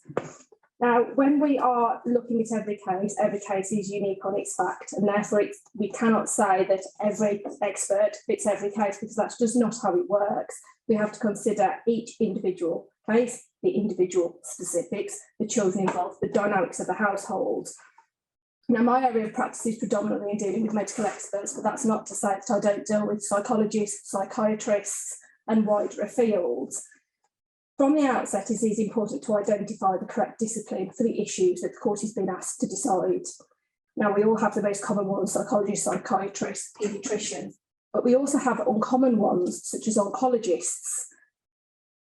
Speaker 3: Now, when we are looking at every case is unique on its fact, and therefore we cannot say that every expert fits every case, because that's just not how it works. We have to consider each individual case, the individual specifics, the children involved, the dynamics of the household. Now, my area of practice is predominantly in dealing with medical experts, but that's not to say that I don't deal with psychologists, psychiatrists, and wider fields. From the outset, it is important to identify the correct discipline for the issues that the court has been asked to decide. Now, we all have the most common ones: psychologists, psychiatrists, paediatricians, but we also have uncommon ones, such as oncologists.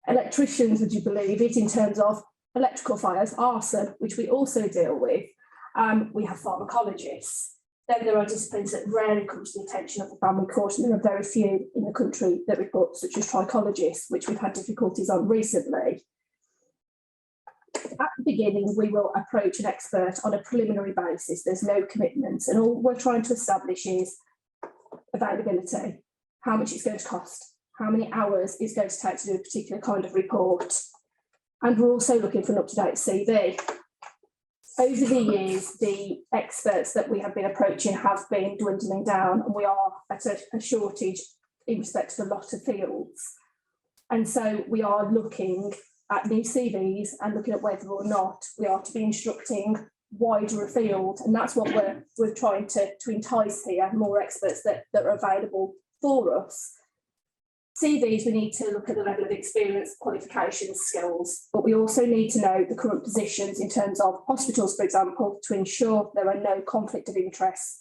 Speaker 3: Electricians, would you believe it, in terms of electrical fires, arson, which we also deal with. We have pharmacologists. Then there are disciplines that rarely come to the attention of the family court, and there are very few in the country that report, such as trichologists, which we've had difficulties on recently. At the beginning, we will approach an expert on a preliminary basis. There's no commitments, and all we're trying to establish is availability, how much it's going to cost, how many hours it's going to take to do a particular kind of report. And we're also looking for an up-to-date CV. Over the years, the experts that we have been approaching have been dwindling down, and we are at a shortage in respect to a lot of fields. And so we are looking at new CVs and looking at whether or not we are to be instructing wider afield. And that's what we're trying to entice here, more experts that are available for us. CVs, we need to look at the level of experience, qualifications, skills, but we also need to know the current positions in terms of hospitals, for example, to ensure there are no conflict of interest.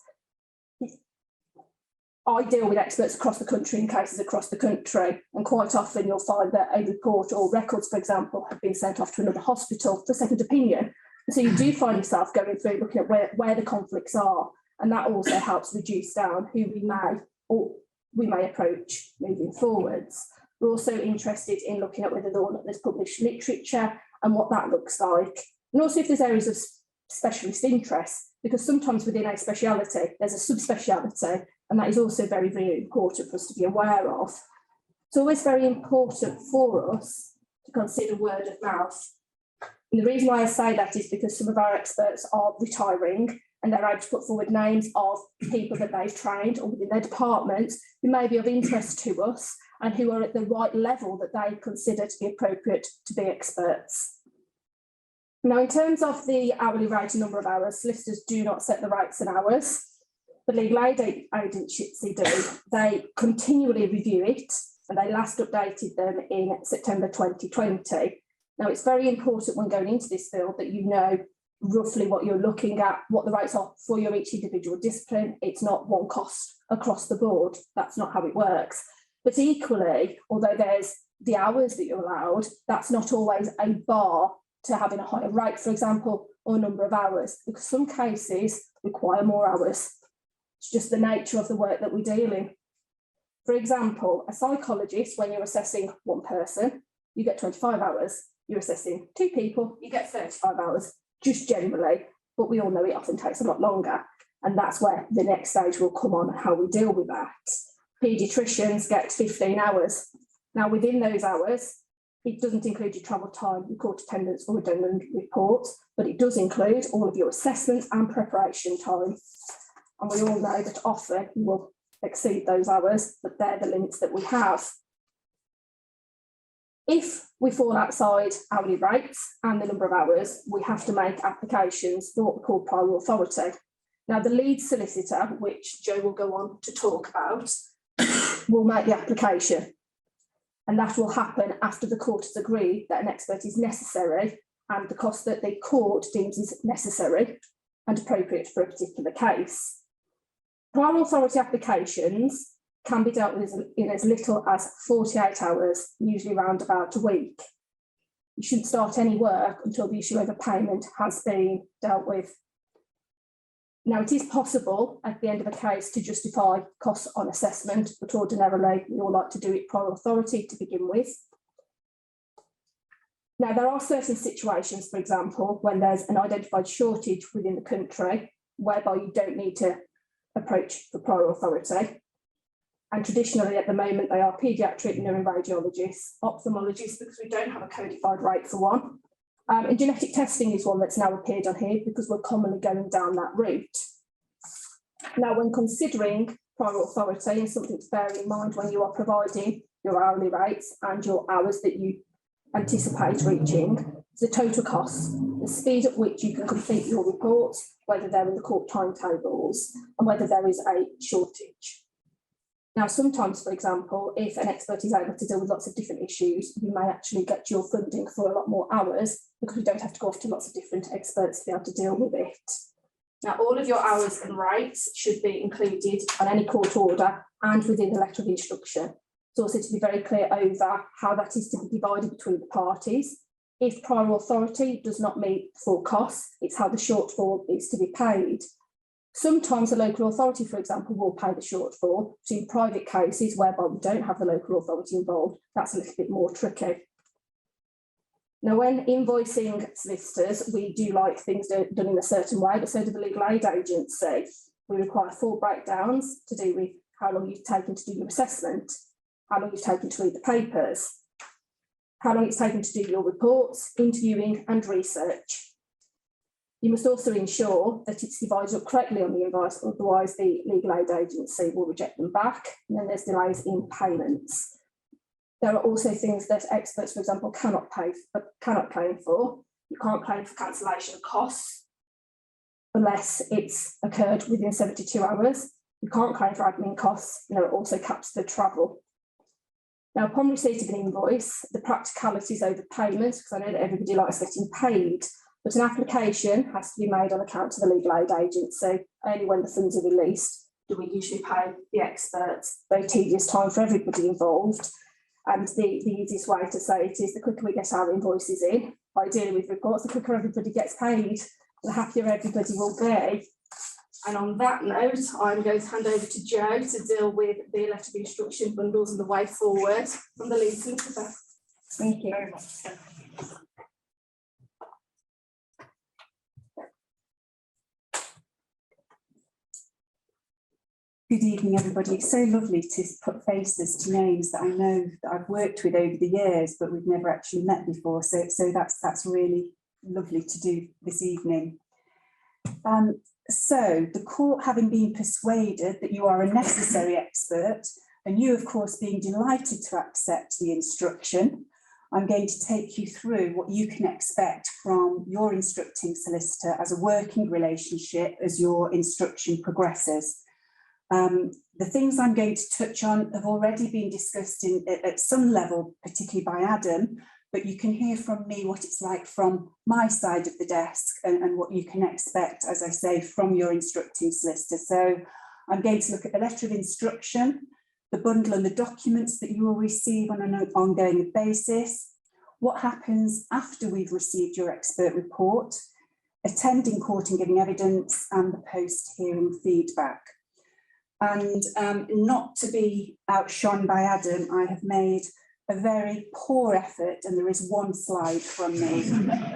Speaker 3: I deal with experts across the country in cases across the country, and quite often you'll find that a report or records, for example, have been sent off to another hospital for second opinion. And so you do find yourself going through looking at where the conflicts are, and that also helps reduce down who we may approach moving forwards. We're also interested in looking at whether there's published literature and what that looks like, and also if there's areas of specialist interest, because sometimes within a speciality there's a subspeciality, and that is also very, very important for us to be aware of. It's always very important for us to consider word of mouth. And the reason why I say that is because some of our experts are retiring, and they're able to put forward names of people that they've trained or within their departments who may be of interest to us and who are at the right level that they consider to be appropriate to be experts. Now, in terms of the hourly rate and number of hours, solicitors do not set the rates and hours. The legal aid agency do. They continually review it, and they last updated them in September 2020. Now, it's very important when going into this field that you know roughly what you're looking at, what the rates are for your each individual discipline. It's not one cost across the board. That's not how it works. But equally, although there's the hours that you're allowed, that's not always a bar to having a higher rate, for example, or number of hours, because some cases require more hours. It's just the nature of the work that we're dealing. For example, a psychologist, when you're assessing one person, you get 25 hours. You're assessing two people, you get 35 hours, just generally, but we all know it often takes a lot longer. And that's where the next stage will come on, how we deal with that. Paediatricians get 15 hours. Now, within those hours, it doesn't include your travel time, your court attendance or redundant reports, but it does include all of your assessments and preparation time. And we all know that often you will exceed those hours, but they're the limits that we have. If we fall outside hourly rates and the number of hours, we have to make applications for what we call prior authority. Now, the lead solicitor, which Joe will go on to talk about, will make the application. And that will happen after the court has agreed that an expert is necessary and the cost that the court deems is necessary and appropriate for a particular case. Prior authority applications can be dealt with in as little as 48 hours, usually around about a week. You shouldn't start any work until the issue of a payment has been dealt with. Now, it is possible at the end of a case to justify costs on assessment, but ordinarily we all like to do it prior authority to begin with. Now, there are certain situations, for example, when there's an identified shortage within the country, whereby you don't need to approach for prior authority. And traditionally at the moment, they are paediatric neuroradiologists, ophthalmologists, because we don't have a codified rate for one. And genetic testing is one that's now appeared on here because we're commonly going down that route. Now, when considering prior authority, and something to bear in mind when you are providing your hourly rates and your hours that you anticipate reaching, the total cost, the speed at which you can complete your reports, whether they're in the court timetables, and whether there is a shortage. Now, sometimes, for example, if an expert is able to deal with lots of different issues, you may actually get your funding for a lot more hours because we don't have to go off to lots of different experts to be able to deal with it. Now, all of your hours and rates should be included on any court order and within the letter of instruction. It's also to be very clear over how that is to be divided between the parties. If prior authority does not meet full costs, it's how the shortfall is to be paid. Sometimes the local authority, for example, will pay the shortfall. So in private cases whereby we don't have the local authority involved, that's a little bit more tricky. Now, when invoicing solicitors, we do like things done in a certain way, but so do the legal aid agency. We require full breakdowns to do with how long you've taken to do your assessment, how long you've taken to read the papers, how long it's taken to do your reports, interviewing and research. You must also ensure that it's divided up correctly on the invoice, otherwise the legal aid agency will reject them back, and then there's delays in payments. There are also things that experts, for example, cannot claim for. You can't claim for cancellation costs unless it's occurred within 72 hours. You can't claim for admin costs, and there are also caps for travel. Now, upon receipt of an invoice, the practicalities over payments, because I know that everybody likes getting paid, but an application has to be made on account of the legal aid agency. Only when the funds are released do we usually pay the experts. Very tedious time for everybody involved. And the easiest way to say it is the quicker we get our invoices in, ideally with reports, the quicker everybody gets paid, the happier everybody will be. And on that note, I'm going to hand over to Joe to deal with the letter of instruction bundles and the way forward from the lead solicitor.
Speaker 4: Thank you very much. Good evening, everybody. It's so lovely to put faces to names that I know that I've worked with over the years, but we've never actually met before. So that's really lovely to do this evening. So the court having been persuaded that you are a necessary expert, and you, of course, being delighted to accept the instruction, I'm going to take you through what you can expect from your instructing solicitor as a working relationship as your instruction progresses. The things I'm going to touch on have already been discussed at some level, particularly by Adam, but you can hear from me what it's like from my side of the desk and what you can expect, as I say, from your instructing solicitor. So I'm going to look at the letter of instruction, the bundle and the documents that you will receive on an ongoing basis, what happens after we've received your expert report, attending court and giving evidence, and the post-hearing feedback. And not to be outshone by Adam, I have made a very poor effort, and there is one slide from me.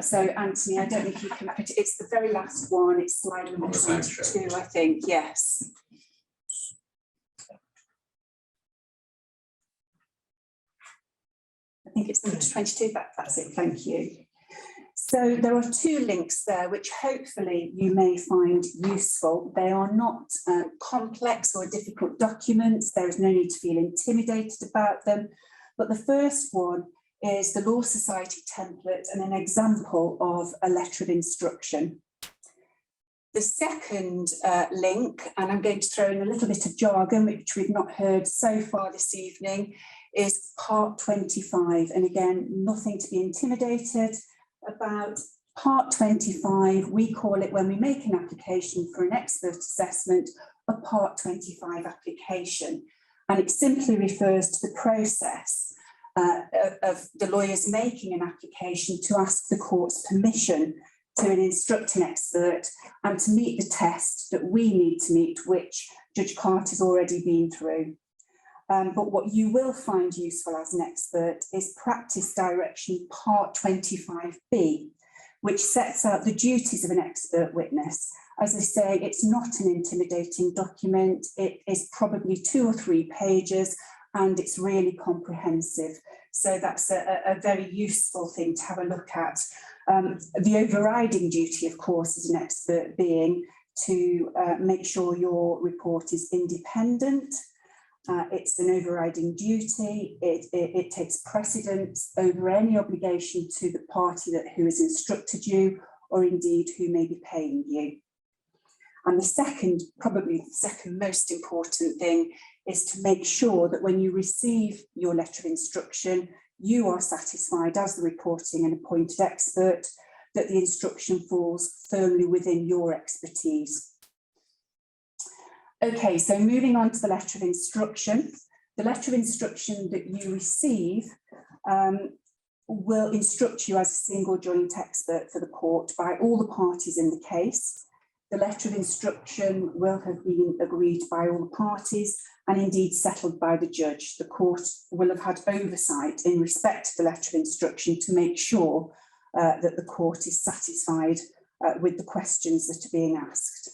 Speaker 4: So Anthony, I don't think you can put it, it's the very last one, it's slide number 22, I think, yes. I think it's number 22, that's it, thank you. So there are two links there which hopefully you may find useful. They are not complex or difficult documents. There is no need to feel intimidated about them. But the first one is the Law Society template and an example of a letter of instruction. The second link, and I'm going to throw in a little bit of jargon, which we've not heard so far this evening, is part 25. And again, nothing to be intimidated about. Part 25, we call it, when we make an application for an expert assessment, a part 25 application. And it simply refers to the process of the lawyers making an application to ask the court's permission to instruct an expert and to meet the test that we need to meet, which Judge Carter's already been through. But what you will find useful as an expert is practice direction part 25B, which sets out the duties of an expert witness. As I say, it's not an intimidating document. It is probably 2 or 3 pages, and it's really comprehensive. So that's a very useful thing to have a look at. The overriding duty, of course, as an expert being to make sure your report is independent. It's an overriding duty. It takes precedence over any obligation to the party who has instructed you, or indeed who may be paying you. And the second, probably the second most important thing, is to make sure that when you receive your letter of instruction, you are satisfied as the reporting and appointed expert that the instruction falls firmly within your expertise. Okay, so moving on to the letter of instruction. The letter of instruction that you receive will instruct you as a single joint expert for the court by all the parties in the case. The letter of instruction will have been agreed by all the parties and indeed settled by the judge. The court will have had oversight in respect to the letter of instruction to make sure that the court is satisfied with the questions that are being asked.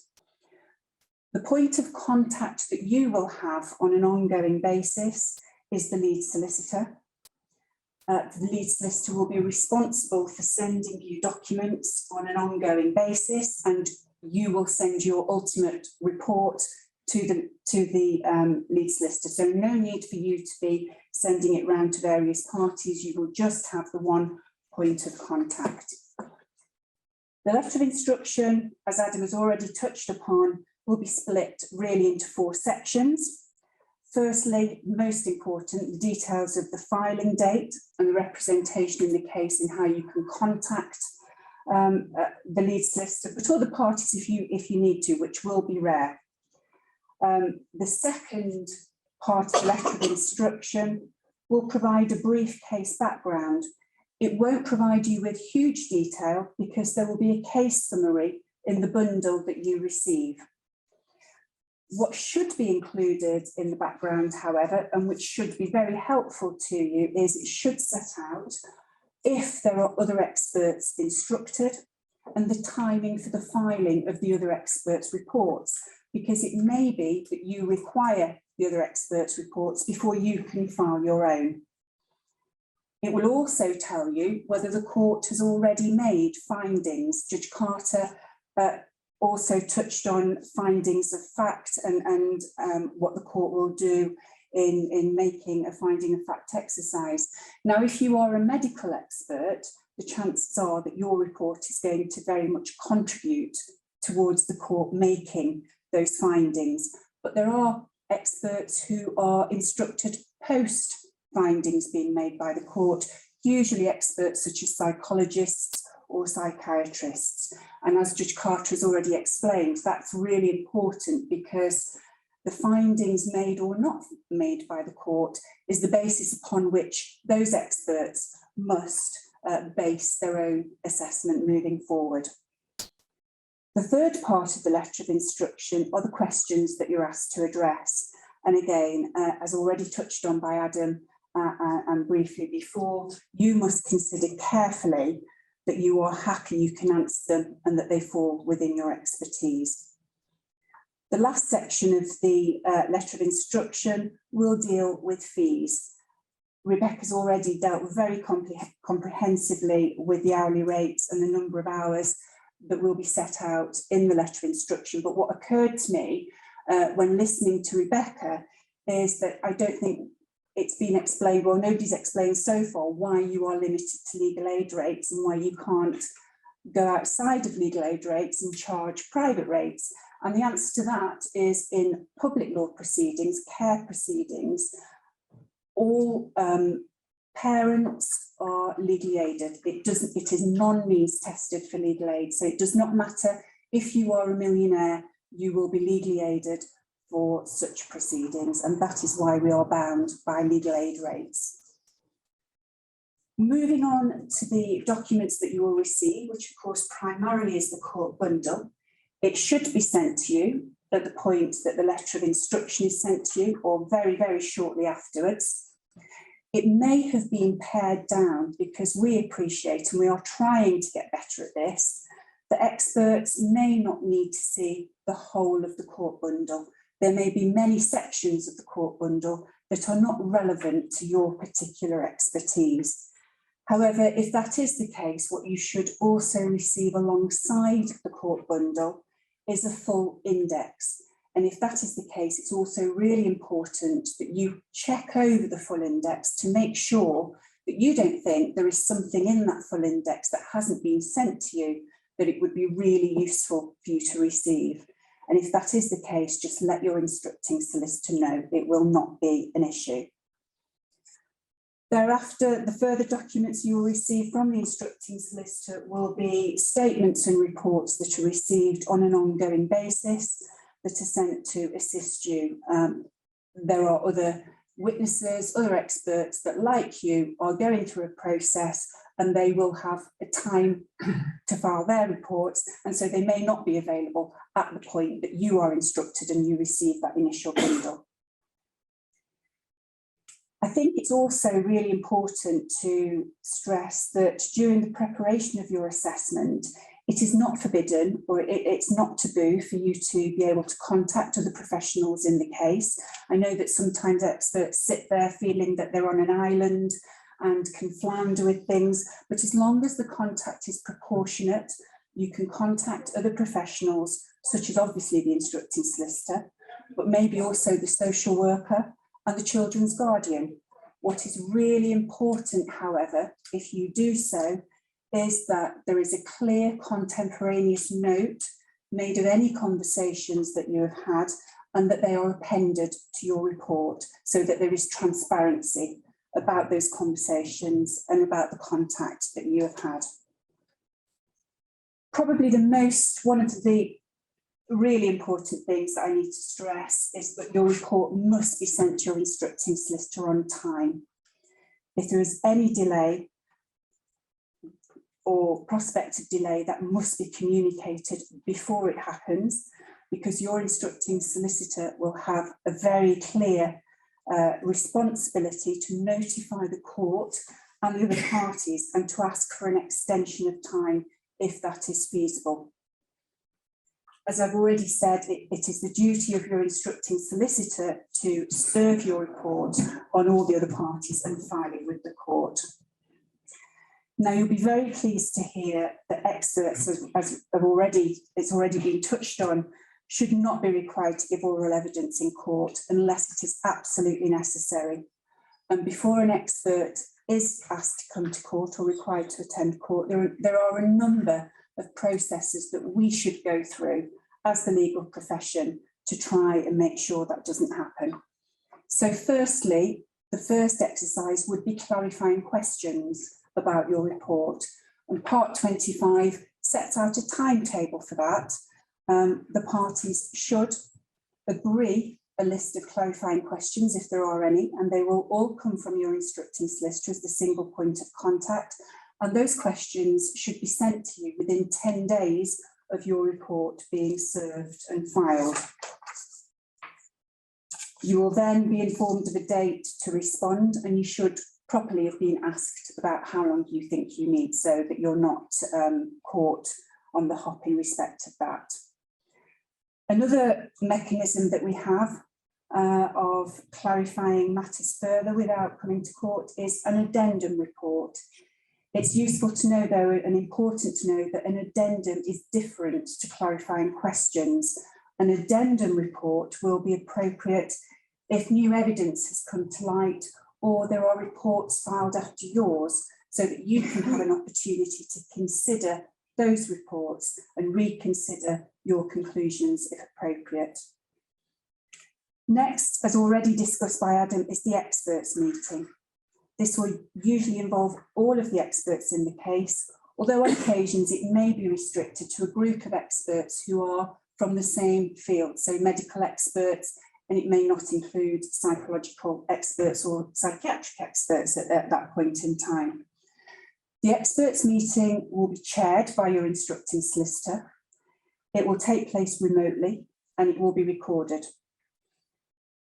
Speaker 4: The point of contact that you will have on an ongoing basis is the lead solicitor. The lead solicitor will be responsible for sending you documents on an ongoing basis, and you will send your ultimate report to the lead solicitor. So no need for you to be sending it round to various parties. You will just have the one point of contact. The letter of instruction, as Adam has already touched upon, will be split really into 4 sections. Firstly, most important, the details of the filing date and the representation in the case and how you can contact the lead solicitor, but other parties if you need to, which will be rare. The second part of the letter of instruction will provide a brief case background. It won't provide you with huge detail because there will be a case summary in the bundle that you receive. What should be included in the background, however, and which should be very helpful to you, is it should set out if there are other experts instructed and the timing for the filing of the other experts' reports, because it may be that you require the other experts' reports before you can file your own. It will also tell you whether the court has already made findings. Judge Carter also touched on findings of fact and what the court will do in making a finding of fact exercise. Now, if you are a medical expert, the chances are that your report is going to very much contribute towards the court making those findings. But there are experts who are instructed post findings being made by the court. usually experts such as psychologists or psychiatrists. And as Judge Carter has already explained, that's really important because the findings made or not made by the court is the basis upon which those experts must base their own assessment moving forward. The third part of the letter of instruction are the questions that you're asked to address. And again, as already touched on by Adam and briefly before, you must consider carefully that you are happy you can answer them and that they fall within your expertise. The last section of the letter of instruction will deal with fees. Rebecca's already dealt very comprehensively with the hourly rates and the number of hours that will be set out in the letter of instruction. But what occurred to me when listening to Rebecca is that I don't think it's been explained, well, nobody's explained so far why you are limited to legal aid rates and why you can't go outside of legal aid rates and charge private rates. And the answer to that is in public law proceedings, care proceedings, all parents are legally aided. It is non-means tested for legal aid. So it does not matter if you are a millionaire, you will be legally aided for such proceedings. And that is why we are bound by legal aid rates. Moving on to the documents that you will receive, which of course primarily is the court bundle. It should be sent to you at the point that the letter of instruction is sent to you or very, very shortly afterwards. It may have been pared down because we appreciate, and we are trying to get better at this, that experts may not need to see the whole of the court bundle. There may be many sections of the court bundle that are not relevant to your particular expertise. However, if that is the case, what you should also receive alongside the court bundle is a full index. And if that is the case, it's also really important that you check over the full index to make sure that you don't think there is something in that full index that hasn't been sent to you that it would be really useful for you to receive. And if that is the case, just let your instructing solicitor know. It will not be an issue. Thereafter, the further documents you will receive from the instructing solicitor will be statements and reports that are received on an ongoing basis that are sent to assist you. There are other witnesses, other experts that, like you, are going through a process and they will have a time to file their reports, and so they may not be available at the point that you are instructed and you receive that initial bundle. I think it's also really important to stress that during the preparation of your assessment, it is not forbidden or it's not taboo for you to be able to contact other professionals in the case. I know that sometimes experts sit there feeling that they're on an island and can flounder with things, but as long as the contact is proportionate, you can contact other professionals, such as obviously the instructing solicitor, but maybe also the social worker and the children's guardian. What is really important, however, if you do so, is that there is a clear contemporaneous note made of any conversations that you have had and that they are appended to your report so that there is transparency about those conversations and about the contact that you have had. Probably one of the really important things that I need to stress is that your report must be sent to your instructing solicitor on time. If there is any delay or prospective delay, that must be communicated before it happens, because your instructing solicitor will have a very clear responsibility to notify the court and the other parties and to ask for an extension of time if that is feasible. As I've already said, it is the duty of your instructing solicitor to serve your report on all the other parties and file it with the court. Now, you'll be very pleased to hear that experts, as it's already been touched on, should not be required to give oral evidence in court unless it is absolutely necessary. And before an expert is asked to come to court or required to attend court, there are a number of processes that we should go through as the legal profession to try and make sure that doesn't happen. So firstly, the first exercise would be clarifying questions about your report. And part 25 sets out a timetable for that. The parties should agree a list of clarifying questions if there are any, and they will all come from your instructing solicitor as the single point of contact. And those questions should be sent to you within 10 days of your report being served and filed. You will then be informed of a date to respond, and you should properly have been asked about how long you think you need, so that you're not caught on the hop in respect of that. Another mechanism that we have of clarifying matters further without coming to court is an addendum report. It's useful to know, though, and important to know, that an addendum is different to clarifying questions. An addendum report will be appropriate if new evidence has come to light or there are reports filed after yours, so that you can have an opportunity to consider those reports and reconsider your conclusions if appropriate. Next, as already discussed by Adam, is the experts meeting. This will usually involve all of the experts in the case, although on occasions it may be restricted to a group of experts who are from the same field, so medical experts, and it may not include psychological experts or psychiatric experts at that point in time. The experts meeting will be chaired by your instructing solicitor. It will take place remotely and it will be recorded.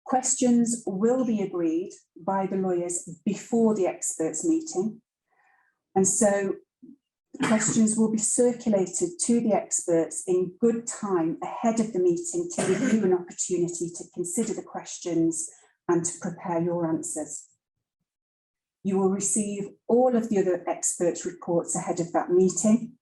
Speaker 4: Questions will be agreed by the lawyers before the experts meeting. And so questions will be circulated to the experts in good time ahead of the meeting to give you an opportunity to consider the questions and to prepare your answers. You will receive all of the other experts' reports ahead of that meeting.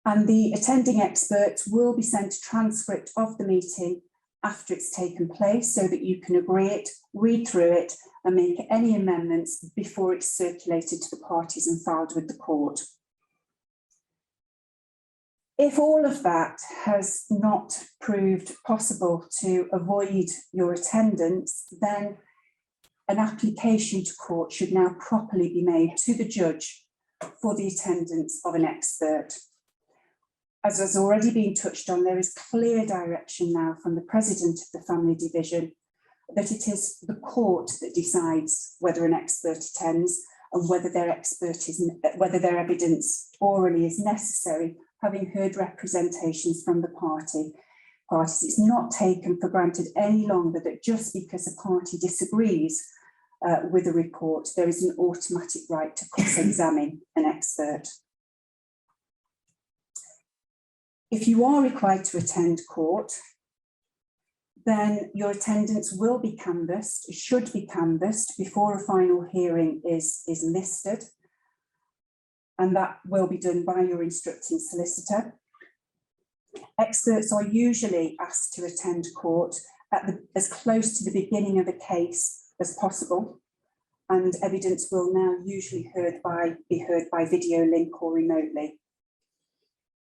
Speaker 4: And the attending experts will be sent a transcript of the meeting after it's taken place, so that you can agree it, read through it, and make any amendments before it's circulated to the parties and filed with the court. If all of that has not proved possible to avoid your attendance, then an application to court should now properly be made to the judge for the attendance of an expert. As has already been touched on, there is clear direction now from the president of the family division that it is the court that decides whether an expert attends and whether their evidence orally is necessary, having heard representations from the parties. It's not taken for granted any longer that just because a party disagrees with a report, there is an automatic right to cross-examine an expert. If you are required to attend court, then your attendance will be canvassed, should be canvassed before a final hearing is listed. And that will be done by your instructing solicitor. Experts are usually asked to attend court as close to the beginning of a case as possible. And evidence will now usually be heard by video link or remotely.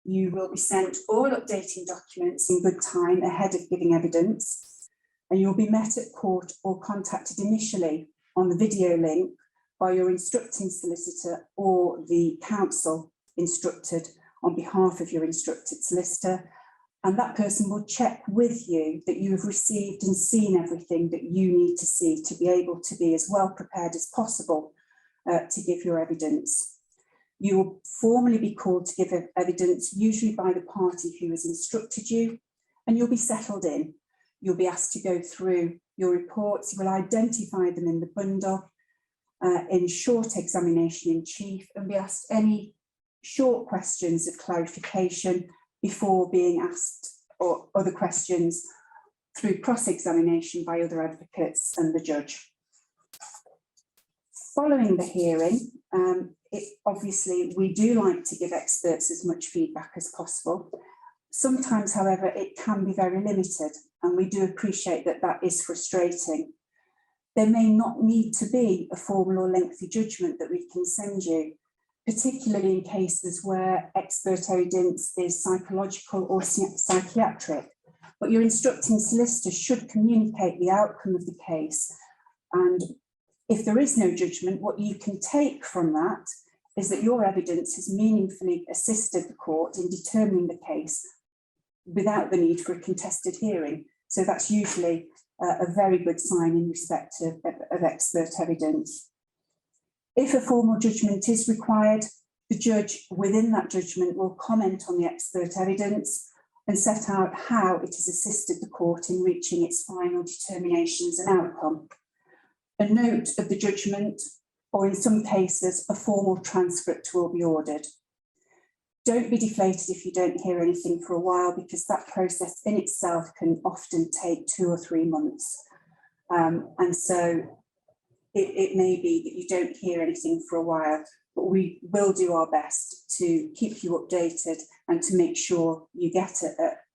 Speaker 4: You will be sent all updating documents in good time ahead of giving evidence, and you'll be met at court or contacted initially on the video link by your instructing solicitor or the counsel instructed on behalf of your instructed solicitor, and that person will check with you that you have received and seen everything that you need to see to be able to be as well prepared as possible to give your evidence. You will formally be called to give evidence, usually by the party who has instructed you, and you'll be settled in. You'll be asked to go through your reports. You will identify them in the bundle in short examination in chief and be asked any short questions of clarification before being asked or other questions through cross-examination by other advocates and the judge. Following the hearing, obviously we do like to give experts as much feedback as possible. Sometimes, however, it can be very limited, and we do appreciate that that is frustrating. There may not need to be a formal or lengthy judgment that we can send you, particularly in cases where expert evidence is psychological or psychiatric. but your instructing solicitor should communicate the outcome of the case. And if there is no judgment, what you can take from that is that your evidence has meaningfully assisted the court in determining the case without the need for a contested hearing. So that's usually a very good sign in respect of expert evidence. If a formal judgment is required, the judge within that judgment will comment on the expert evidence and set out how it has assisted the court in reaching its final determinations and outcome. A note of the judgment, or in some cases, a formal transcript will be ordered. Don't be deflated if you don't hear anything for a while, because that process in itself can often take 2 or 3 months. And so it may be that you don't hear anything for a while, but we will do our best to keep you updated and to make sure you get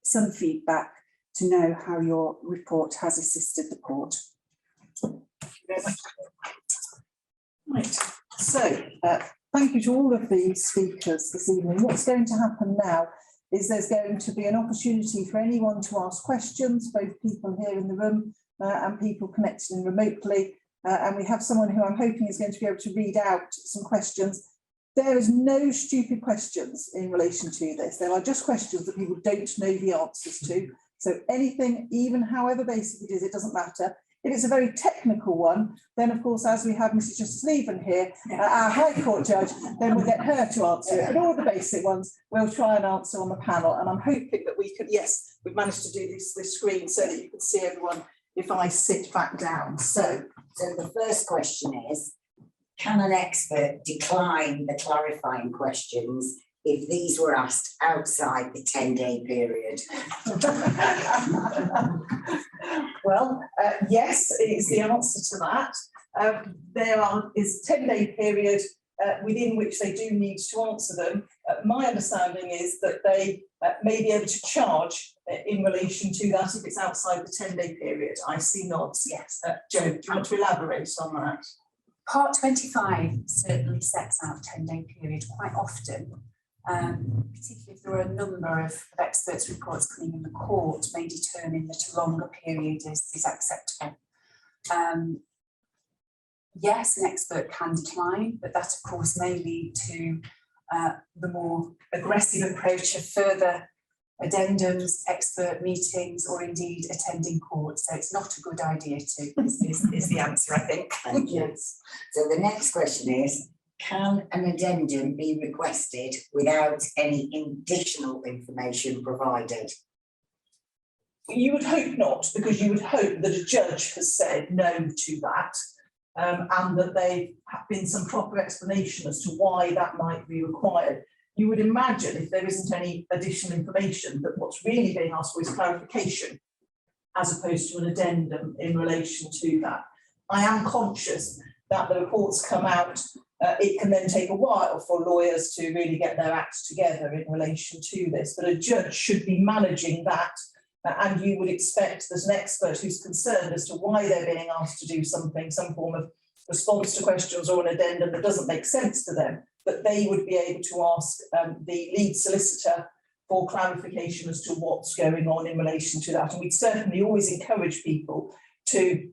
Speaker 4: some feedback to know how your report has assisted the court.
Speaker 1: Right, so thank you to all of the speakers this evening. What's going to happen now is there's going to be an opportunity for anyone to ask questions, both people here in the room and people connected in remotely. And we have someone who I'm hoping is going to be able to read out some questions. There is no stupid questions in relation to this. There are just questions that people don't know the answers to. So anything, even however basic it is, it doesn't matter. If it's a very technical one, then of course, as we have Mrs. Justice Leaven here, our High Court judge, then we'll get her to answer it. But all the basic ones, we'll try and answer on the panel. And I'm hoping that we could, yes, we've managed to do this screen so that you can see everyone if I sit back down. So
Speaker 5: the first question is, can an expert decline the clarifying questions if these were asked outside the 10-day period?
Speaker 1: Well, yes, is the answer to that. There is a 10-day period within which they do need to answer them. My understanding is that they may be able to charge in relation to that if it's outside the 10-day period. I see nods, yes. Jo, do you want to elaborate on that?
Speaker 4: Part 25 certainly sets out a 10-day period quite often, particularly if there are a number of experts' reports coming in the court, may determine that a longer period is acceptable. Yes, an expert can decline, but that of course may lead to the more aggressive approach of further addendums, expert meetings, or indeed attending court. So it's not a good idea to, is the answer, I think.
Speaker 5: Thank you.
Speaker 1: Yes.
Speaker 5: So the next question is, can an addendum be requested without any additional information provided?
Speaker 1: You would hope not, because you would hope that a judge has said no to that, and that there have been some proper explanation as to why that might be required. You would imagine, if there isn't any additional information, that what's really being asked for is clarification, as opposed to an addendum in relation to that. I am conscious that the reports come out, it can then take a while for lawyers to really get their acts together in relation to this, but a judge should be managing that. And you would expect there's an expert who's concerned as to why they're being asked to do something, some form of response to questions or an addendum that doesn't make sense to them, that they would be able to ask the lead solicitor for clarification as to what's going on in relation to that. And we'd certainly always encourage people to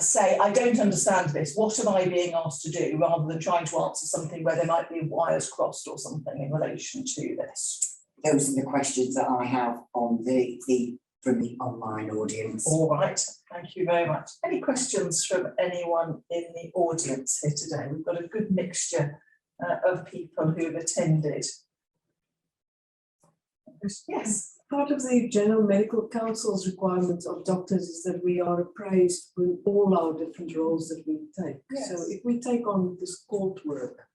Speaker 1: say, I don't understand this, what am I being asked to do, rather than trying to answer something where there might be wires crossed or something in relation to this.
Speaker 5: Those are the questions that I have on from the online audience.
Speaker 1: All right, thank you very much. Any questions from anyone in the audience here today? We've got a good mixture of people who have attended. Yes.
Speaker 6: Part of the General Medical Council's requirements of doctors is that we are appraised with all our different roles that we take.
Speaker 1: Yes.
Speaker 6: So if we take on this court work,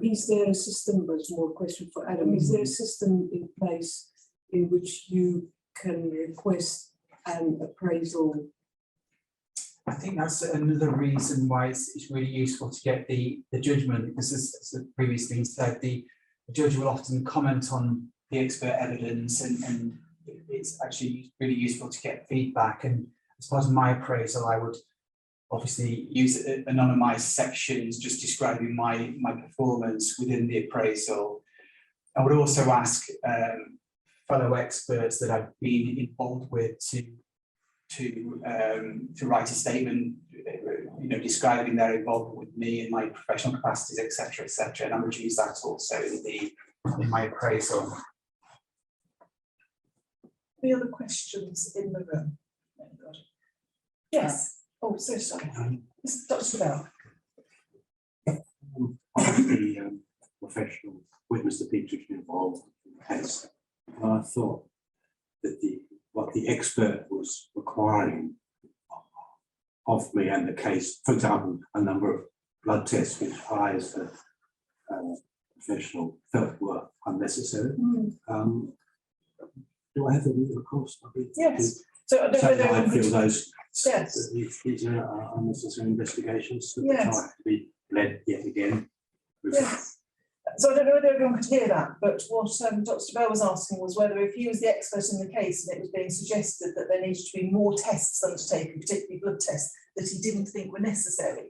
Speaker 6: is there a system, there's more question for Adam, is there a system in place in which you can request an appraisal?
Speaker 2: I think that's another reason why it's really useful to get the judgment, because as previously said, the judge will often comment on the expert evidence, and it's actually really useful to get feedback. And as part of my appraisal, I would obviously use anonymised sections just describing my performance within the appraisal. I would also ask fellow experts that I've been involved with to write a statement, describing their involvement with me in my professional capacities, etc., and I would use that also in my appraisal.
Speaker 1: Any other questions in the room? Yes. Oh, so sorry. Dr. Bell.
Speaker 7: The professional with Mr. Peterson involved in the case, I thought that what the expert was requiring of me and the case, for example, a number of blood tests which I as a professional felt were unnecessary. Do I have any recourse?
Speaker 1: Yes. So I don't know whether
Speaker 7: I feel those
Speaker 1: yes.
Speaker 7: These are unnecessary investigations that
Speaker 1: Yes.
Speaker 7: have to be led yet again.
Speaker 1: Yes. So I don't know whether everyone could hear that, but what Dr. Bell was asking was whether if he was the expert in the case and it was being suggested that there needed to be more tests undertaken, particularly blood tests, that he didn't think were necessary,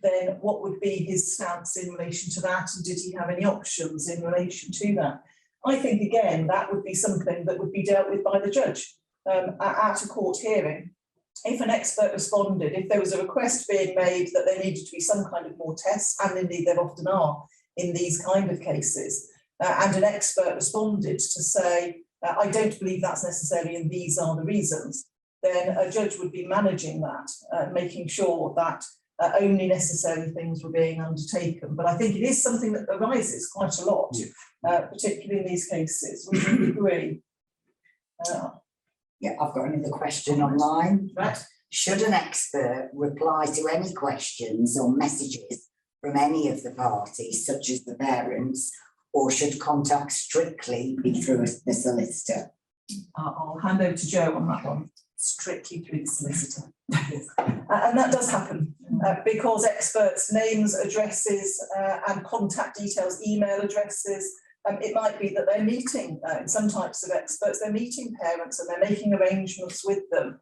Speaker 1: then what would be his stance in relation to that, and did he have any options in relation to that? I think, again, that would be something that would be dealt with by the judge at a court hearing. If an expert responded, if there was a request being made that there needed to be some kind of more tests, and indeed there often are in these kind of cases, and an expert responded to say, I don't believe that's necessary and these are the reasons, then a judge would be managing that, making sure that only necessary things were being undertaken. But I think it is something that arises quite a lot, particularly in these cases. Would you agree?
Speaker 5: Yeah, I've got another question online.
Speaker 1: Right.
Speaker 5: Should an expert reply to any questions or messages from any of the parties, such as the parents, or should contact strictly be through the solicitor?
Speaker 1: I'll hand over to Jo on that one. Strictly through the solicitor. And that does happen because experts' names, addresses and contact details, email addresses, it might be that they're meeting, in some types of experts, they're meeting parents and they're making arrangements with them.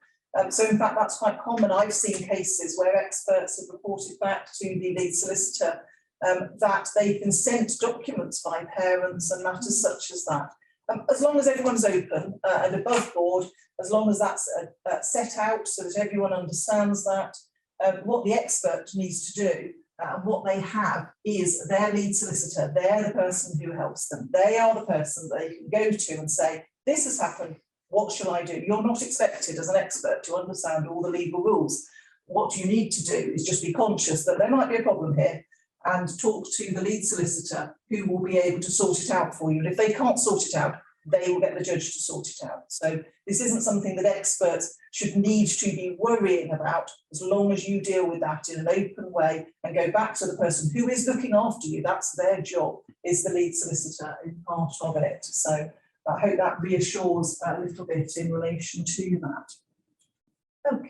Speaker 1: So in fact, that's quite common. I've seen cases where experts have reported back to the lead solicitor that they've been sent documents by parents and matters such as that. As long as everyone's open and above board, as long as that's set out so that everyone understands that, what the expert needs to do and what they have is their lead solicitor. They're the person who helps them. They are the person they can go to and say, this has happened, what shall I do? You're not expected as an expert to understand all the legal rules. What you need to do is just be conscious that there might be a problem here and talk to the lead solicitor who will be able to sort it out for you. And if they can't sort it out, they will get the judge to sort it out. So this isn't something that experts should need to be worrying about, as long as you deal with that in an open way and go back to the person who is looking after you. That's their job, is the lead solicitor in part of it. So I hope that reassures a little bit in relation to that. Okay.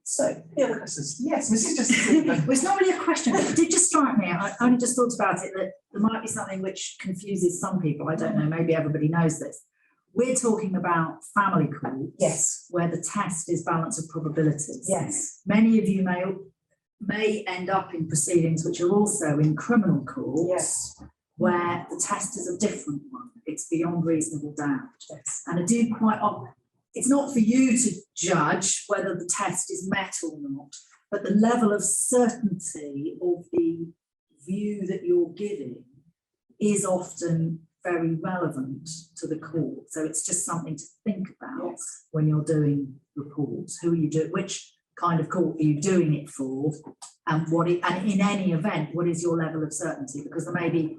Speaker 1: So, the other questions? Yes, Mrs. Justice.
Speaker 8: Well, it's not really a question, but it did just strike me. I only just thought about it that there might be something which confuses some people. I don't know, maybe everybody knows this. We're talking about family courts,
Speaker 1: Yes.
Speaker 8: where the test is balance of probabilities.
Speaker 1: Yes.
Speaker 8: Many of you may end up in proceedings which are also in criminal courts,
Speaker 1: Yes.
Speaker 8: where the test is a different one. It's beyond reasonable doubt.
Speaker 1: Yes.
Speaker 8: And I do quite often, it's not for you to judge whether the test is met or not, but the level of certainty of the view that you're giving is often very relevant to the court. So it's just something to think about when you're doing reports. Who are you doing? Which kind of court are you doing it for? And and in any event, what is your level of certainty? Because there may be,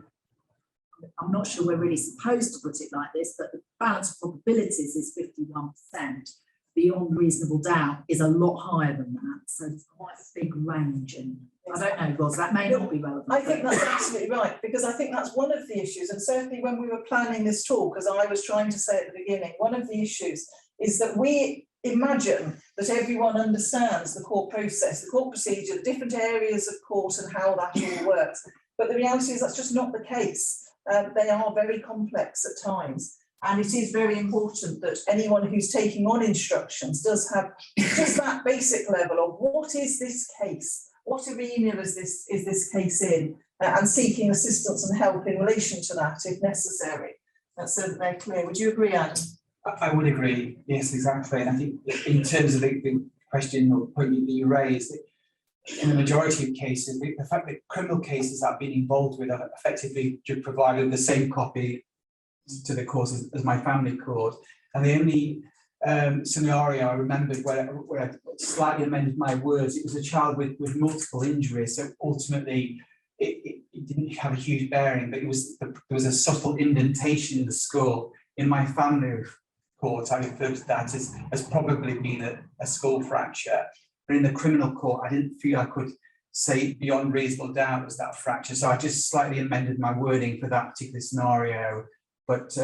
Speaker 8: I'm not sure we're really supposed to put it like this, but the balance of probabilities is 51%. Beyond reasonable doubt is a lot higher than that. So it's quite a big range. And I don't know, Roz, that may not be relevant.
Speaker 1: I think that's absolutely right, because I think that's one of the issues. And certainly when we were planning this talk, as I was trying to say at the beginning, one of the issues is that we imagine that everyone understands the court process, the court procedure, the different areas of court and how that all works. But the reality is that's just not the case. They are very complex at times, and it is very important that anyone who's taking on instructions does have just that basic level of what is this case, what arena is this case in, and seeking assistance and help in relation to that if necessary. so that they're clear. Would you agree, Adam?
Speaker 2: I would agree, yes, exactly. And I think in terms of the question or point that you raised, in the majority of cases, the fact that criminal cases I've been involved with have effectively provided the same copy to the court as my family court. And the only scenario I remembered where I slightly amended my words, it was a child with multiple injuries. So ultimately, it didn't have a huge bearing, but there was a subtle indentation in the skull. In my family court, I referred to that as probably being a skull fracture. But in the criminal court, I didn't feel I could say beyond reasonable doubt was that fracture. So I just slightly amended my wording for that particular scenario. But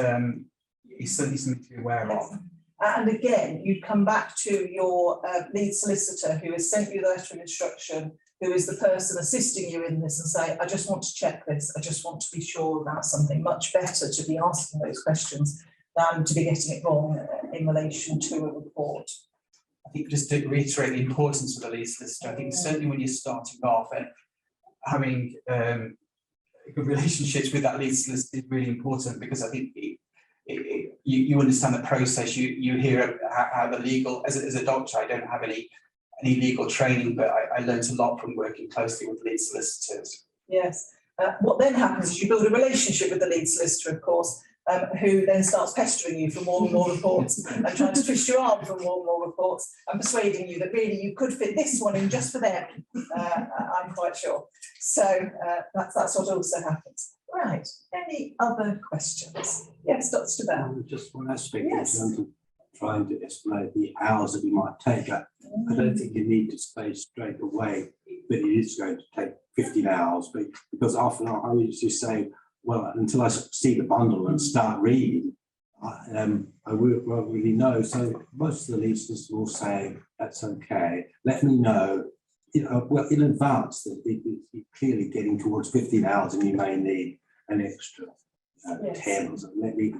Speaker 2: it's certainly something to be aware of.
Speaker 1: And again, you come back to your lead solicitor who has sent you the letter of instruction, who is the person assisting you in this, and say, I just want to check this. I just want to be sure about something. Much better to be asking those questions than to be getting it wrong in relation to a report.
Speaker 2: I think just to reiterate the importance of the lead solicitor, I think certainly when you're starting off and having good relationships with that lead solicitor is really important, because I think you understand the process. You hear how the legal, as a doctor, I don't have any legal training, but I learned a lot from working closely with lead solicitors.
Speaker 1: Yes. What then happens is you build a relationship with the lead solicitor, of course, who then starts pestering you for more and more reports and trying to twist your arm for more and more reports and persuading you that really you could fit this one in just for them. I'm quite sure. So that's what also happens. Right. Any other questions? Yes, Dr. Bell.
Speaker 7: Just one aspect
Speaker 1: Yes.
Speaker 7: in terms of trying to estimate the hours that we might take. I don't think you need to say straight away that it is going to take 15 hours, but because often I usually say, well, until I see the bundle and start reading, I won't really know. So most of the lead solicitors will say, that's okay. Let me know, well, in advance that you're clearly getting towards 15 hours and you may need an extra 10 or something. Let me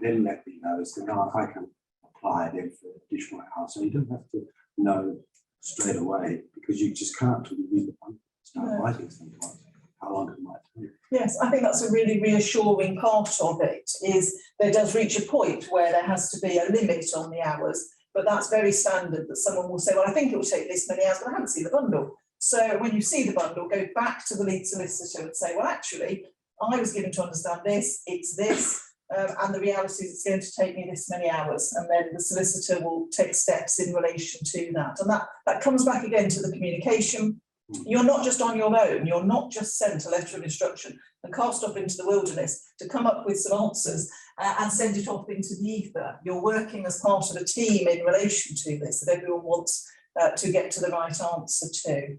Speaker 7: know, so now I can apply them for additional hours. So you don't have to know straight away, because you just can't really read the bundle, start writing sometimes. How long it might take.
Speaker 1: Yes, I think that's a really reassuring part of it, is there does reach a point where there has to be a limit on the hours, but that's very standard, that someone will say, well, I think it will take this many hours, but I haven't seen the bundle. So when you see the bundle, go back to the lead solicitor and say, well, actually, I was given to understand this, it's this, and the reality is it's going to take me this many hours, and then the solicitor will take steps in relation to that. And that comes back again to the communication. You're not just on your own, you're not just sent a letter of instruction and cast off into the wilderness to come up with some answers and send it off into the ether. You're working as part of a team in relation to this, that everyone wants to get to the right answer to.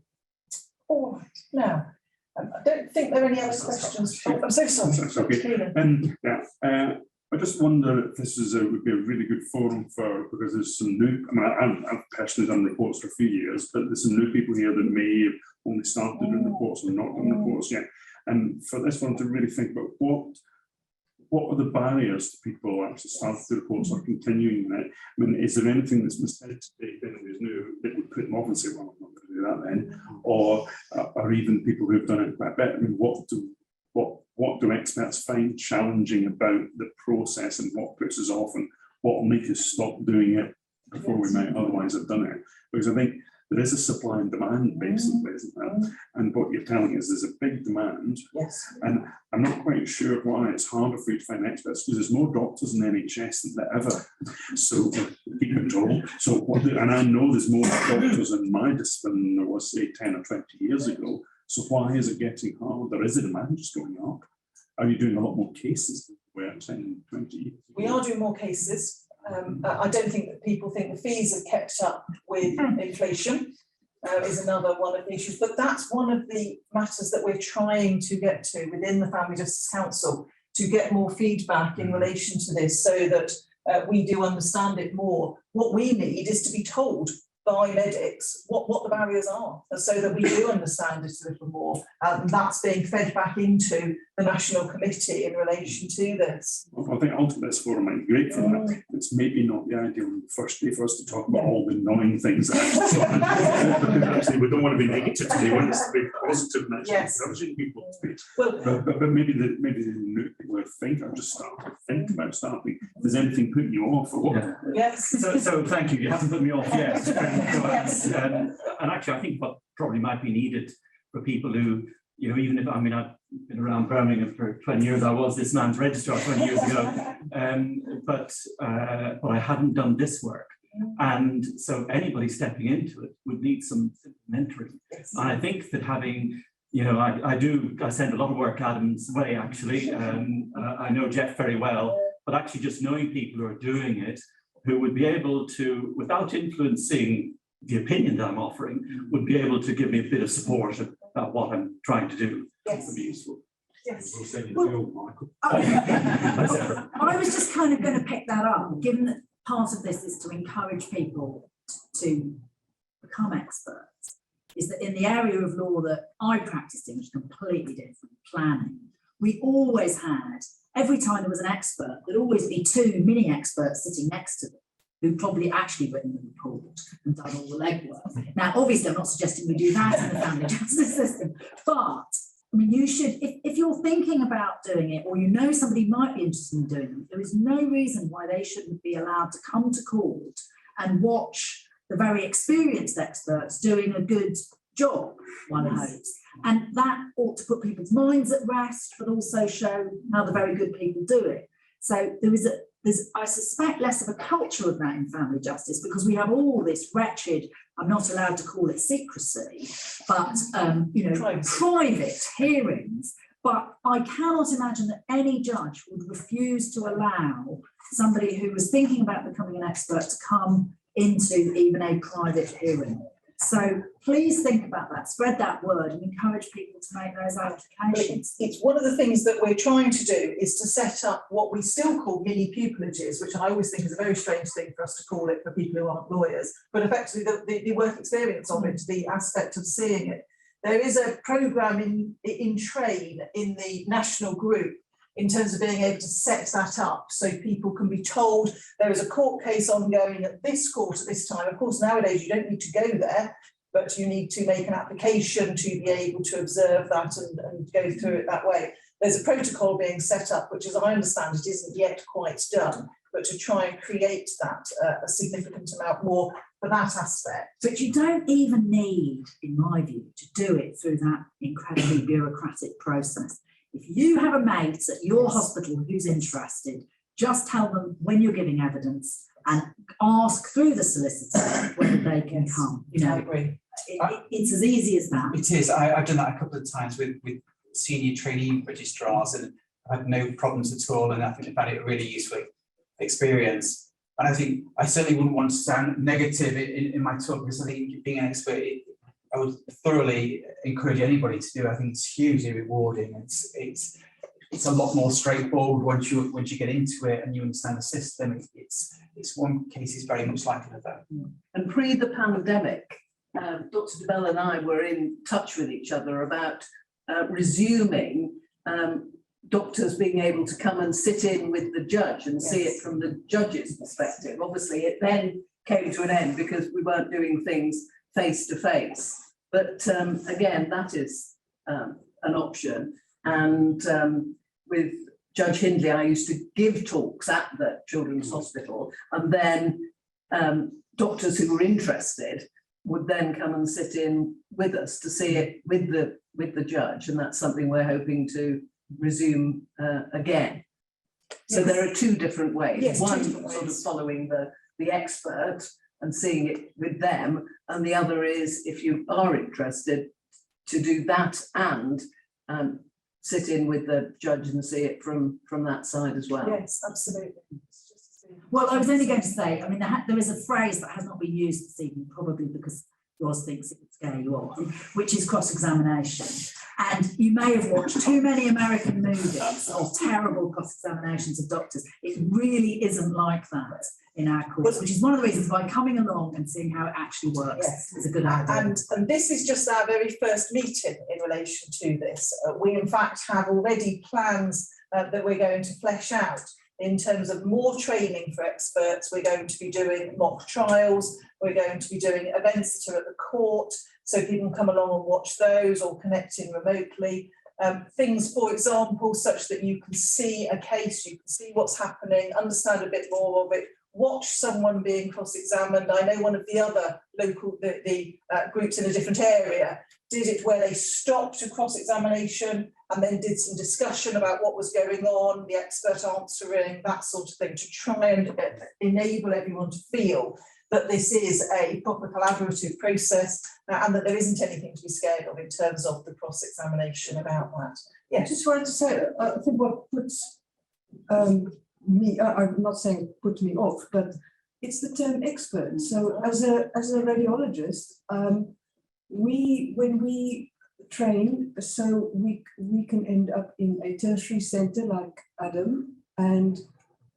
Speaker 1: All right, now, I don't think there are any other questions. Oh, I'm so sorry.
Speaker 9: That's okay. I just wonder if this would be a really good forum for, because there's some new, I've personally done reports for a few years, but there's some new people here that may have only started doing reports or not done reports yet. And for this one to really think about what are the barriers to people actually starting the reports or continuing it? I mean, is there anything that's been said today that is new that would put them off and say, well, I'm not going to do that then? Or even people who've done it quite a bit. I mean, what do experts find challenging about the process, and what puts us off, and what will make us stop doing it before we might otherwise have done it? Because I think there is a supply and demand basically, isn't there? And what you're telling us, there's a big demand.
Speaker 1: Yes.
Speaker 9: And I'm not quite sure why it's harder for you to find experts, because there's more doctors in the NHS than there ever. So keep control. So and I know there's more doctors in my discipline than there was, say, 10 or 20 years ago. So why is it getting harder? Is the demand just going up? Are you doing a lot more cases than we were 10, 20 years ago?
Speaker 1: We are doing more cases. I don't think that people think the fees have kept up with inflation, is another one of the issues. But that's one of the matters that we're trying to get to within the Family Justice Council, to get more feedback in relation to this, so that we do understand it more. What we need is to be told by medics what the barriers are, so that we do understand it a little more. And that's being fed back into the National Committee in relation to this.
Speaker 9: Well, I think ultimately this forum might be great for that. It's maybe not the ideal first day for us to talk about all the annoying things that actually we don't want to be negative today, we want to be positive and actually encouraging people to speak. Well, but maybe the new people word think, I've just started to think about starting. If there's anything putting you off, or what?
Speaker 1: Yes.
Speaker 10: So thank you. You haven't put me off yet.
Speaker 1: Yes.
Speaker 10: And actually, I think what probably might be needed for people who, you know, even if, I mean, I've been around Birmingham for 20 years, I was this man's registrar 20 years ago, but I hadn't done this work. And so anybody stepping into it would need some mentoring.
Speaker 1: Yes.
Speaker 10: And I think that having, you know, I send a lot of work Adam's way, actually. I know Jeff very well, but actually just knowing people who are doing it, who would be able to, without influencing the opinion that I'm offering, would be able to give me a bit of support about what I'm trying to do.
Speaker 1: Yes.
Speaker 10: Would be useful.
Speaker 1: Yes.
Speaker 7: We'll send you the film, Michael.
Speaker 8: I was just kind of going to pick that up, given that part of this is to encourage people to become experts, is that in the area of law that I practiced in, which is completely different, planning, we always had, every time there was an expert, there'd always be two mini experts sitting next to them who'd probably actually written the report and done all the legwork. Now, obviously, I'm not suggesting we do that in the family justice system, but I mean, you should, if you're thinking about doing it, or you know somebody might be interested in doing it, there is no reason why they shouldn't be allowed to come to court and watch the very experienced experts doing a good job, one hopes. And that ought to put people's minds at rest, but also show how the very good people do it. So there's, I suspect, less of a culture of that in family justice, because we have all this wretched, I'm not allowed to call it secrecy, but you know, private hearings. But I cannot imagine that any judge would refuse to allow somebody who was thinking about becoming an expert to come into even a private hearing. So please think about that, spread that word and encourage people to make those applications.
Speaker 1: It's one of the things that we're trying to do is to set up what we still call mini pupilages, which I always think is a very strange thing for us to call it for people who aren't lawyers, but effectively the work experience of it, the aspect of seeing it. There is a programme in train in the national group in terms of being able to set that up so people can be told there is a court case ongoing at this court at this time. Of course, nowadays you don't need to go there, but you need to make an application to be able to observe that and go through it that way. There's a protocol being set up, which, as I understand it, isn't yet quite done, but to try and create that a significant amount more for that aspect.
Speaker 8: But you don't even need, in my view, to do it through that incredibly bureaucratic process. If you have a mate at your hospital who's interested, just tell them when you're giving evidence and ask through the solicitor whether they can come. You know,
Speaker 1: I agree.
Speaker 8: It's as easy as that.
Speaker 2: It is. I've done that a couple of times with senior trainee registrars, and I've had no problems at all. And I think I found it a really useful experience. And I think I certainly wouldn't want to sound negative in my talk, because I think being an expert, I would thoroughly encourage anybody to do. I think it's hugely rewarding. It's a lot more straightforward once you get into it and you understand the system. It's one case is very much like another.
Speaker 6: And pre the pandemic, Dr. DeBell and I were in touch with each other about resuming doctors being able to come and sit in with the judge and see it from the judge's perspective. Obviously, it then came to an end because we weren't doing things face to face. But again, that is an option. And with Judge Hindley, I used to give talks at the Children's Hospital, and then doctors who were interested would then come and sit in with us to see it with the judge, and that's something we're hoping to resume again. So there are two different ways.
Speaker 1: Yes,
Speaker 6: one
Speaker 1: different
Speaker 6: sort of
Speaker 1: ways.
Speaker 6: following the expert and seeing it with them, and the other is, if you are interested, to do that and sit in with the judge and see it from that side as well.
Speaker 1: Yes, absolutely.
Speaker 8: Well, I was only going to say, I mean, there is a phrase that has not been used this evening, probably because yours thinks it would scare you on, which is cross-examination. And you may have watched too many American movies of terrible cross-examinations of doctors. It really isn't like that in our course, which is one of the reasons why coming along and seeing how it actually works is a good idea.
Speaker 1: And this is just our very first meeting in relation to this. We in fact have already plans that we're going to flesh out in terms of more training for experts. We're going to be doing mock trials. We're going to be doing events that are at the court, so people can come along and watch those or connect in remotely. things, for example, such that you can see a case, you can see what's happening, understand a bit more of it, watch someone being cross-examined. I know one of the other local groups in a different area did it where they stopped a cross-examination and then did some discussion about what was going on, the expert answering, that sort of thing, to try and enable everyone to feel that this is a proper collaborative process and that there isn't anything to be scared of in terms of the cross-examination about that.
Speaker 6: I
Speaker 1: Yes.
Speaker 6: just wanted to say, I think what puts me, I'm not saying put me off, but it's the term expert. So as a radiologist, when we train, so we can end up in a tertiary centre like Adam, and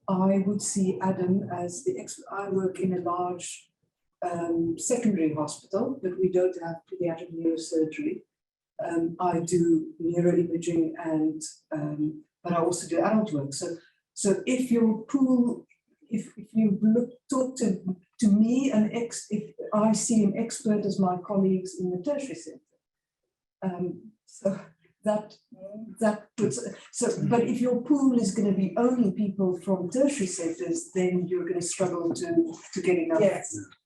Speaker 6: I would see Adam as the expert. I work in a large secondary hospital, but we don't have pediatric neurosurgery. I do neuroimaging and but I also do adult work. So if your pool, if you talk to me, if I see an expert as my colleagues in the tertiary centre, so that puts, but if your pool is going to be only people from tertiary centres, then you're going to struggle to get enough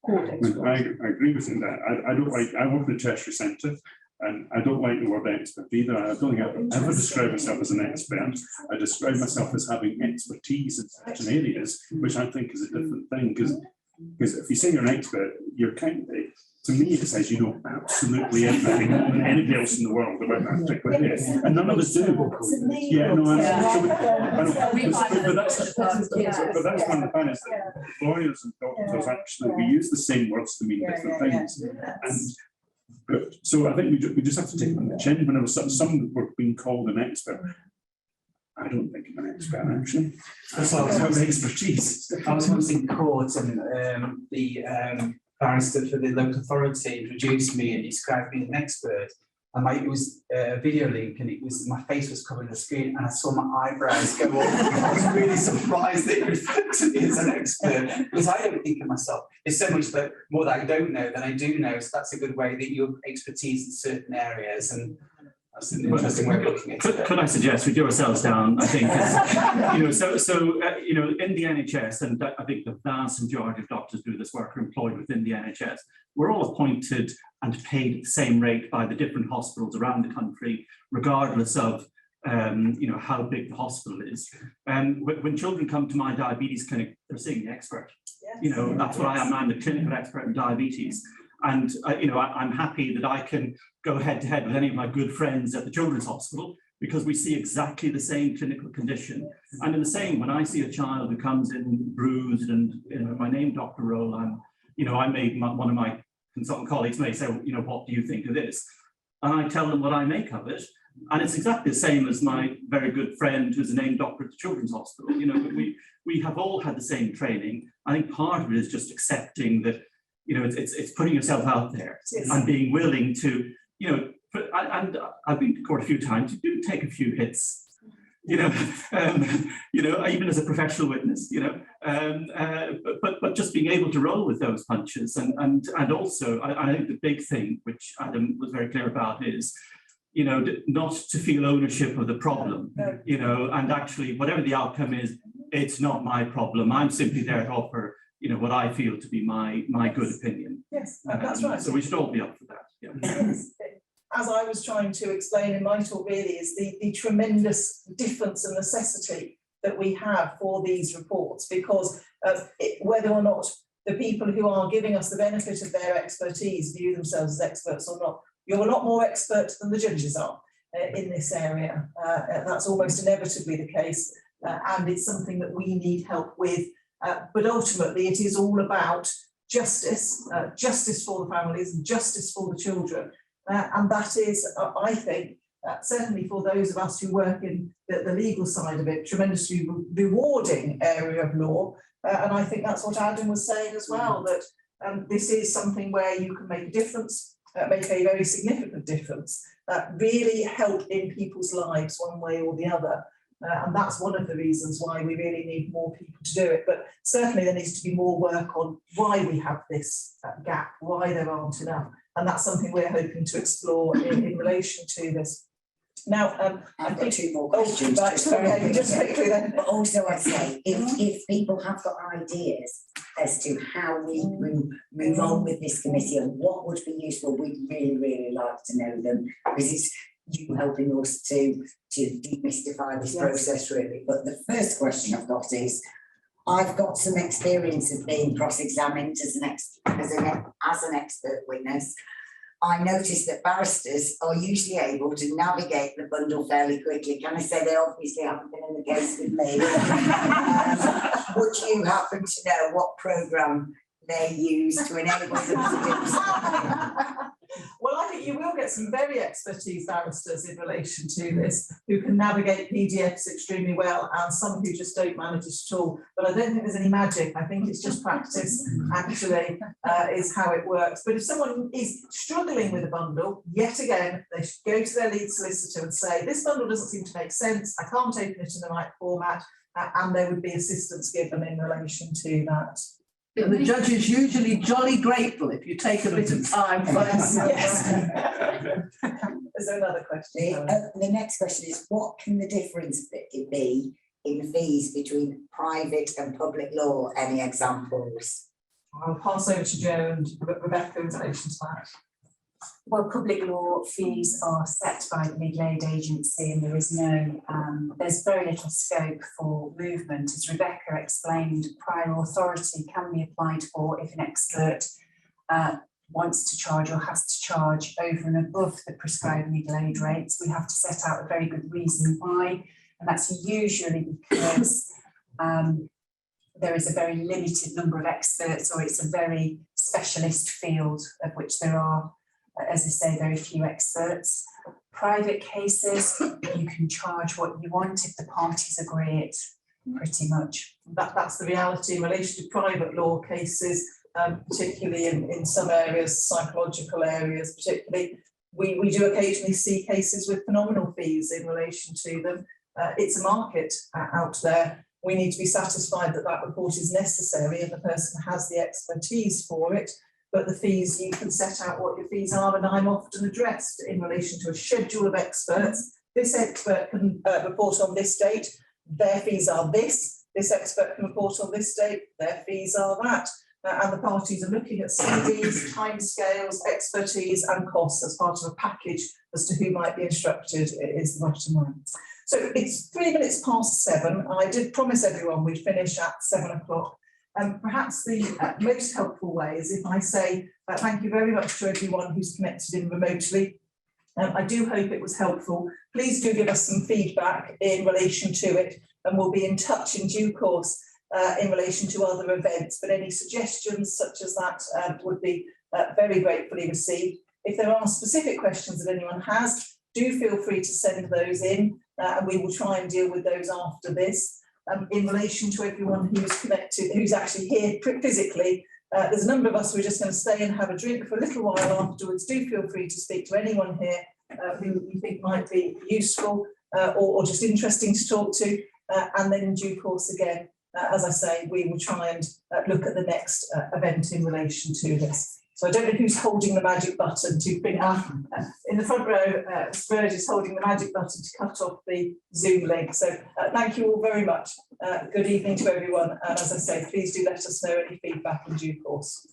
Speaker 6: court experts.
Speaker 9: I agree with you on that. I don't like, I work in a tertiary centre, and I don't like the word expert either. I don't think I ever describe myself as an expert. I describe myself as having expertise in certain areas, which I think is a different thing. Because if you say you're an expert, you're kind of, to me, it says you know absolutely everything than anybody else in the world about that particular area, and none of us do. Yeah, no, but that's one of the things that lawyers and doctors actually we use the same words to mean different things, and so I think we just have to take it on the chin. Whenever some were being called an expert, I don't think I'm an expert actually. That's all about expertise.
Speaker 2: I was once in court and the barrister for the local authority introduced me and described me as an expert. And it was a video link, and it was my face was covering the screen, and I saw my eyebrows go up. I was really surprised that it referred to me as an expert, because I don't think of myself. There's so much that more that I don't know than I do know. So that's a good way that your expertise in certain areas, and that's an interesting way of looking at it.
Speaker 10: Could I suggest we do ourselves down? I think, in the NHS, and I think the vast majority of doctors do this work are employed within the NHS. We're all appointed and paid at the same rate by the different hospitals around the country, regardless of how big the hospital is. When children come to my diabetes clinic, they're seeing the expert.
Speaker 1: Yes.
Speaker 10: That's what I am. I'm the clinical expert in diabetes. And I'm happy that I can go head to head with any of my good friends at the Children's Hospital, because we see exactly the same clinical condition. And in the same, when I see a child who comes in bruised and my name Dr. Roll, one of my consultant colleagues may say, what do you think of this? And I tell them what I make of it. And it's exactly the same as my very good friend who's a named doctor at the Children's Hospital. We have all had the same training. I think part of it is just accepting that, it's putting yourself out there and being willing to, and I've been to court a few times, you do take a few hits, even as a professional witness, but just being able to roll with those punches. And also, I think the big thing, which Adam was very clear about, is, not to feel ownership of the problem, and actually, whatever the outcome is, it's not my problem. I'm simply there to offer, what I feel to be my good opinion.
Speaker 1: Yes, that's right.
Speaker 10: So we should all be up for that. Yeah.
Speaker 1: Yes. As I was trying to explain in my talk, really, is the tremendous difference and necessity that we have for these reports, because whether or not the people who are giving us the benefit of their expertise view themselves as experts or not, you're a lot more expert than the judges are in this area. That's almost inevitably the case, and it's something that we need help with. But ultimately, it is all about justice, justice for the families and justice for the children. And that is, I think, certainly for those of us who work in the legal side of it, tremendously rewarding area of law. And I think that's what Adam was saying as well, that this is something where you can make a difference, make a very significant difference, really help in people's lives one way or the other. And that's one of the reasons why we really need more people to do it. But certainly there needs to be more work on why we have this gap, why there aren't enough. And that's something we're hoping to explore in relation to this. Now, I
Speaker 5: I've got
Speaker 1: think,
Speaker 5: two more
Speaker 1: oh,
Speaker 5: questions.
Speaker 1: right,
Speaker 5: just very
Speaker 1: okay, just
Speaker 5: quickly.
Speaker 1: quickly then.
Speaker 5: But also I'd say, if people have got ideas as to how we move on with this committee and what would be useful, we'd really, really like to know them, because it's you helping us to demystify this process really. But the first question I've got is, I've got some experience of being cross-examined as an expert witness. I noticed that barristers are usually able to navigate the bundle fairly quickly. Can I say they obviously haven't been in the case with me? Would you happen to know what programme they use to enable them to do so?
Speaker 1: Well, I think you will get some very expertise barristers in relation to this, who can navigate PDFs extremely well, and some who just don't manage it at all. But I don't think there's any magic. I think it's just practice, actually, is how it works. But if someone is struggling with a bundle, yet again, they should go to their lead solicitor and say, this bundle doesn't seem to make sense, I can't open it in the right format, and there would be assistance given in relation to that.
Speaker 6: And the judge is usually jolly grateful if you take a bit of time for
Speaker 1: Yes. Is there another question?
Speaker 5: The next question is, what can the difference be in fees between private and public law? Any examples?
Speaker 1: I'll pass over to Jo and Rebecca in relation to that.
Speaker 4: Well, public law fees are set by the legal aid agency, and there is there's very little scope for movement. As Rebecca explained, prior authority can be applied for if an expert wants to charge or has to charge over and above the prescribed legal aid rates. We have to set out a very good reason why, and that's usually because there is a very limited number of experts, or it's a very specialist field of which there are, as I say, very few experts. Private cases, you can charge what you want if the parties agree it, pretty much.
Speaker 1: That's the reality in relation to private law cases, particularly in some areas, psychological areas particularly. We do occasionally see cases with phenomenal fees in relation to them. It's a market out there. We need to be satisfied that that report is necessary and the person has the expertise for it. But the fees, you can set out what your fees are, and I'm often addressed in relation to a schedule of experts. This expert can report on this date, their fees are this. This expert can report on this date, their fees are that. And the parties are looking at CVs, timescales, expertise and costs as part of a package as to who might be instructed, is the bottom line. So it's 3 minutes past 7. I did promise everyone we'd finish at 7 o'clock. Perhaps the most helpful way is if I say thank you very much to everyone who's connected in remotely. I do hope it was helpful. Please do give us some feedback in relation to it, and we'll be in touch in due course in relation to other events. But any suggestions such as that would be very gratefully received. If there are specific questions that anyone has, do feel free to send those in, and we will try and deal with those after this. In relation to everyone who's connected, who's actually here physically, there's a number of us who are just going to stay and have a drink for a little while afterwards. Do feel free to speak to anyone here who you think might be useful or just interesting to talk to, and then in due course again, as I say, we will try and look at the next event in relation to this. So I don't know who's holding the magic button to bring up. In the front row, Spurs is holding the magic button to cut off the Zoom link. So thank you all very much. Good evening to everyone. And as I say, please do let us know any feedback in due course.